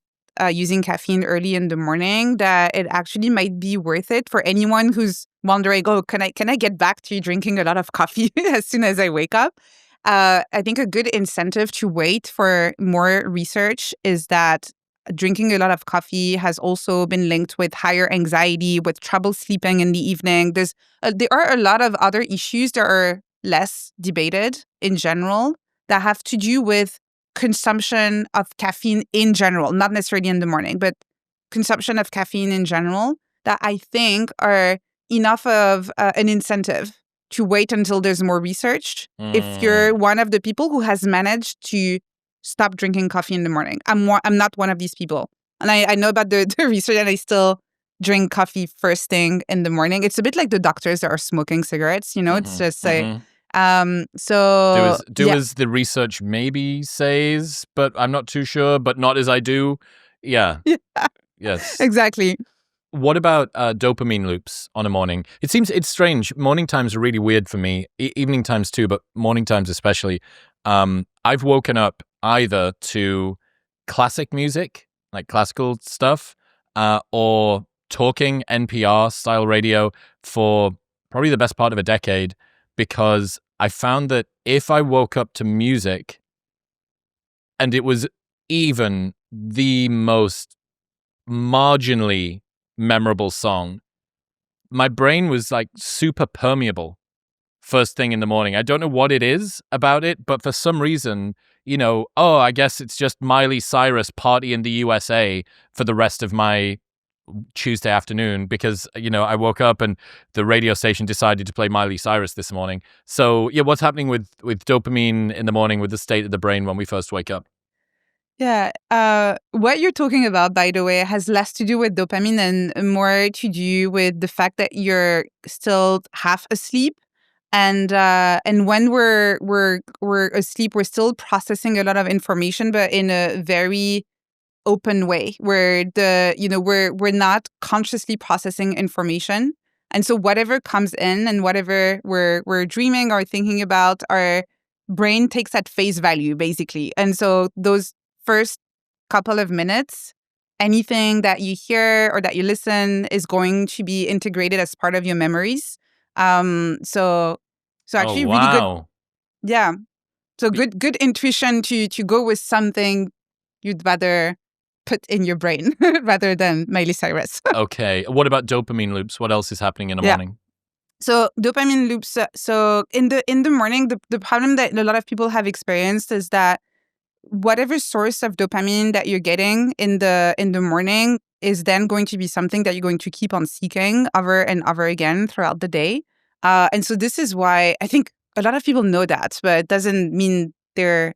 using caffeine early in the morning that it actually might be worth it for anyone who's wondering, oh, can I get back to drinking a lot of coffee as soon as I wake up? I think a good incentive to wait for more research is that drinking a lot of coffee has also been linked with higher anxiety, with trouble sleeping in the evening. There are a lot of other issues that are less debated in general that have to do with consumption of caffeine in general, not necessarily in the morning, but consumption of caffeine in general that I think are enough of an incentive to wait until there's more research. If you're one of the people who has managed to stop drinking coffee in the morning. I'm not one of these people. And I know about the research and I still drink coffee first thing in the morning. It's a bit like the doctors that are smoking cigarettes, It's just like, so... Do as the research maybe says, but I'm not too sure, but not as I do. Yeah. Yes. Exactly. What about dopamine loops on a morning? It's strange. Morning times are really weird for me. Evening times too, but morning times especially. I've woken up either to classic music, like classical stuff, or talking NPR style radio for probably the best part of a decade, because I found that if I woke up to music and it was even the most marginally memorable song, my brain was like super permeable first thing in the morning. I don't know what it is about it, but for some reason, I guess it's just Miley Cyrus Party in the USA for the rest of my Tuesday afternoon because, I woke up and the radio station decided to play Miley Cyrus this morning. So, yeah, what's happening with dopamine in the morning with the state of the brain when we first wake up? Yeah. What you're talking about, by the way, has less to do with dopamine and more to do with the fact that you're still half asleep. And when we're asleep, we're still processing a lot of information, but in a very open way, where we're not consciously processing information, and so whatever comes in and whatever we're dreaming or thinking about, our brain takes at face value, basically. And so those first couple of minutes, anything that you hear or that you listen is going to be integrated as part of your memories. So actually, really good. Yeah. So good intuition to go with something you'd rather put in your brain rather than Miley Cyrus. Okay. What about dopamine loops? What else is happening in the morning? So dopamine loops. So in the morning, the problem that a lot of people have experienced is that whatever source of dopamine that you're getting in the morning is then going to be something that you're going to keep on seeking over and over again throughout the day. And so this is why I think a lot of people know that, but it doesn't mean they're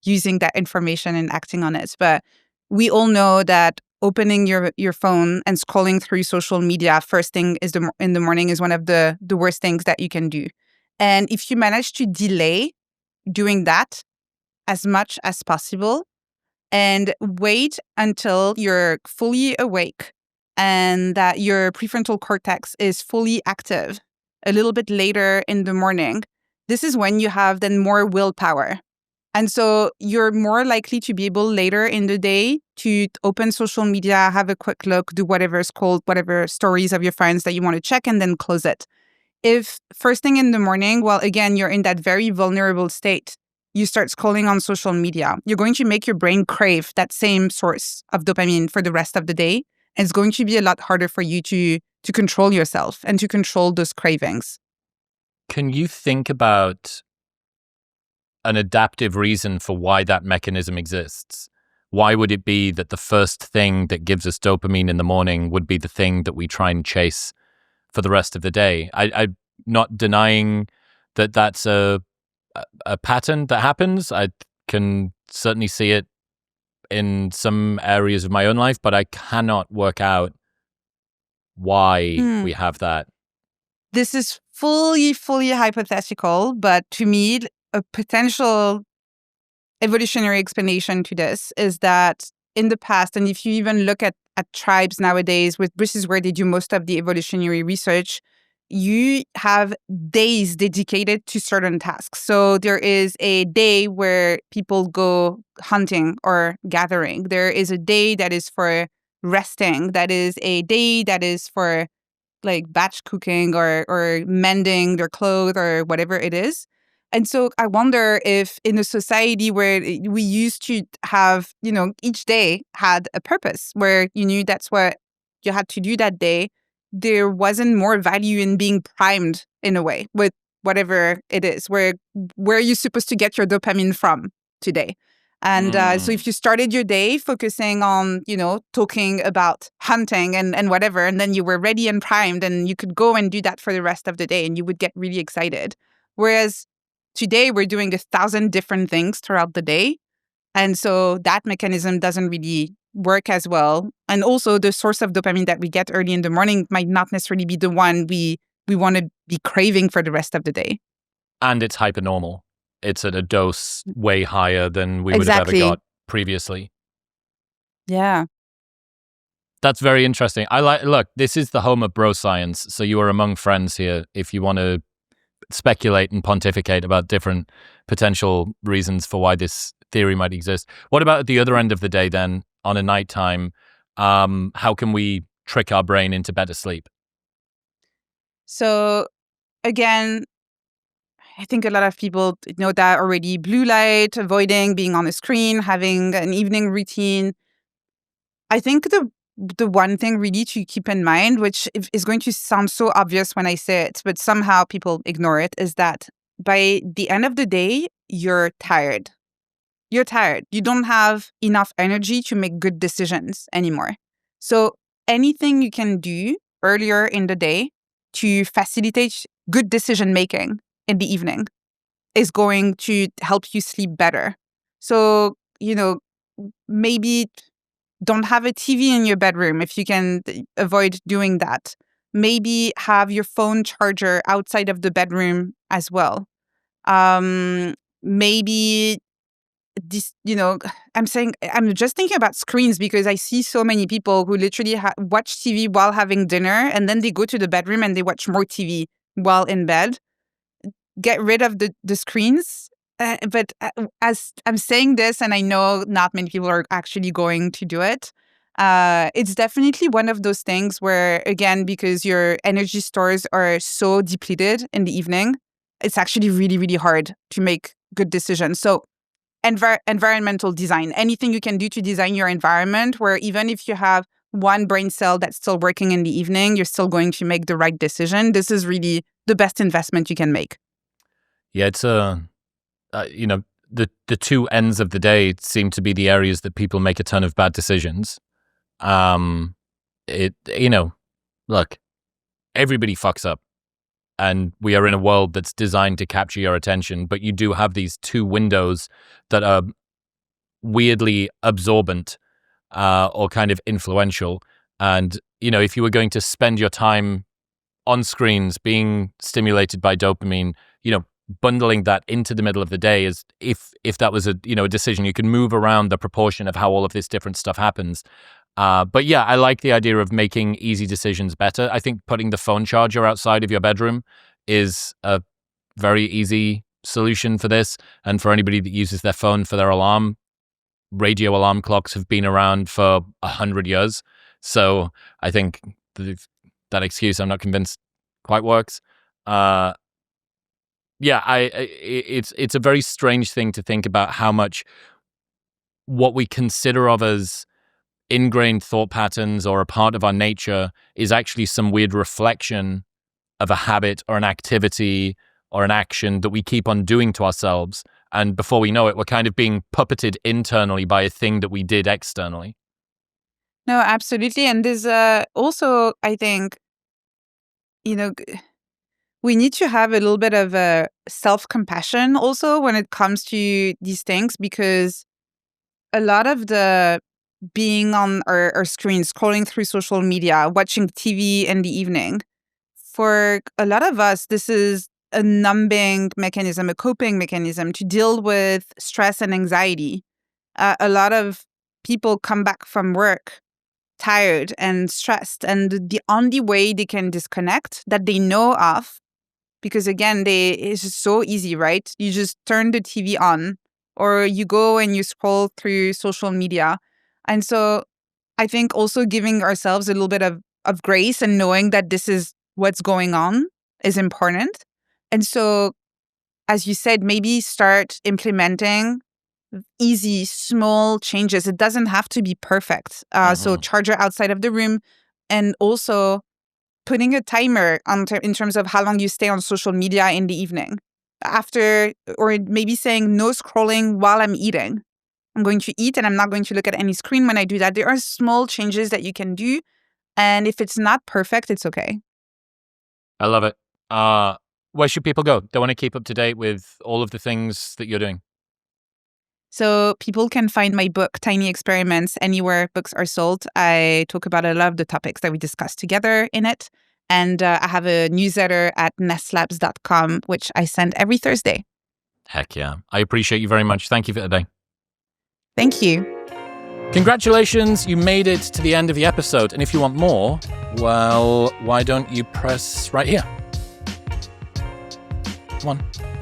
using that information and acting on it. But we all know that opening your phone and scrolling through social media first thing in the morning is one of the worst things that you can do. And if you manage to delay doing that as much as possible and wait until you're fully awake and that your prefrontal cortex is fully active a little bit later in the morning, this is when you have then more willpower. And so you're more likely to be able later in the day to open social media, have a quick look, do whatever stories of your friends that you want to check, and then close it. if first thing in the morning, well, again, you're in that very vulnerable state, you start scrolling on social media, you're going to make your brain crave that same source of dopamine for the rest of the day. And it's going to be a lot harder for you to control yourself and to control those cravings. Can you think about an adaptive reason for why that mechanism exists? Why would it be that the first thing that gives us dopamine in the morning would be the thing that we try and chase for the rest of the day? I'm not denying that that's a pattern that happens. I can certainly see it in some areas of my own life, but I cannot work out why we have that. This is fully hypothetical, but to me, a potential evolutionary explanation to this is that in the past, and if you even look at tribes nowadays, which is where they do most of the evolutionary research, you have days dedicated to certain tasks. So there is a day where people go hunting or gathering. There is a day that is for resting. That is a day that is for like batch cooking or mending their clothes or whatever it is. And so I wonder if in a society where we used to have, each day had a purpose where you knew that's what you had to do that day, there wasn't more value in being primed in a way with whatever it is. Where are you supposed to get your dopamine from today? And so if you started your day focusing on, talking about hunting and whatever, and then you were ready and primed and you could go and do that for the rest of the day and you would get really excited. Whereas today we're doing 1,000 different things throughout the day. And so that mechanism doesn't really work as well. And also the source of dopamine that we get early in the morning might not necessarily be the one we want to be craving for the rest of the day. And it's hypernormal. It's at a dose way higher than we would have ever got previously. Yeah. That's very interesting. Look, this is the home of bro science, so you are among friends here if you want to speculate and pontificate about different potential reasons for why this theory might exist. What about at the other end of the day then, on a nighttime? How can we trick our brain into better sleep? So again, I think a lot of people know that already. Blue light, avoiding being on the screen, having an evening routine. I think the one thing really to keep in mind, which is going to sound so obvious when I say it, but somehow people ignore it, is that by the end of the day, you're tired. You're tired. You don't have enough energy to make good decisions anymore. So anything you can do earlier in the day to facilitate good decision making in the evening is going to help you sleep better. So, maybe don't have a TV in your bedroom if you can avoid doing that. Maybe have your phone charger outside of the bedroom as well. Maybe this, I'm just thinking about screens because I see so many people who literally watch TV while having dinner and then they go to the bedroom and they watch more TV while in bed. Get rid of the screens. But as I'm saying this, and I know not many people are actually going to do it, it's definitely one of those things where, again, because your energy stores are so depleted in the evening, it's actually really, really hard to make good decisions. So environmental design, anything you can do to design your environment where even if you have one brain cell that's still working in the evening, you're still going to make the right decision. This is really the best investment you can make. Yeah, it's the two ends of the day seem to be the areas that people make a ton of bad decisions. Look, everybody fucks up, and we are in a world that's designed to capture your attention, but you do have these two windows that are weirdly absorbent or kind of influential. And, if you were going to spend your time on screens being stimulated by dopamine, bundling that into the middle of the day is if that was a decision, you can move around the proportion of how all of this different stuff happens. But yeah, I like the idea of making easy decisions better. I think putting the phone charger outside of your bedroom is a very easy solution for this. And for anybody that uses their phone for their alarm, radio alarm clocks have been around for 100 years. So I think that excuse, I'm not convinced, quite works. It's a very strange thing to think about how much what we consider of as ingrained thought patterns or a part of our nature is actually some weird reflection of a habit or an activity or an action that we keep on doing to ourselves. And before we know it, we're kind of being puppeted internally by a thing that we did externally. No, absolutely. And there's also, I think, we need to have a little bit of a self-compassion also when it comes to these things, because a lot of the being on our screens, scrolling through social media, watching TV in the evening, for a lot of us, this is a numbing mechanism, a coping mechanism to deal with stress and anxiety. A lot of people come back from work tired and stressed, and the only way they can disconnect that they know of, because again, it's just so easy, right? You just turn the TV on, or you go and you scroll through social media. And so I think also giving ourselves a little bit of grace and knowing that this is what's going on is important. And so, as you said, maybe start implementing easy, small changes. It doesn't have to be perfect. So charger outside of the room, and also putting a timer in terms of how long you stay on social media in the evening. Or maybe saying no scrolling while I'm eating. I'm going to eat and I'm not going to look at any screen when I do that. There are small changes that you can do. And if it's not perfect, it's okay. I love it. Where should people go? They want to keep up to date with all of the things that you're doing. So people can find my book, Tiny Experiments, anywhere books are sold. I talk about a lot of the topics that we discussed together in it. And I have a newsletter at nestlabs.com, which I send every Thursday. Heck yeah. I appreciate you very much. Thank you for today. Thank you. Congratulations, you made it to the end of the episode. And if you want more, well, why don't you press right here? Come on.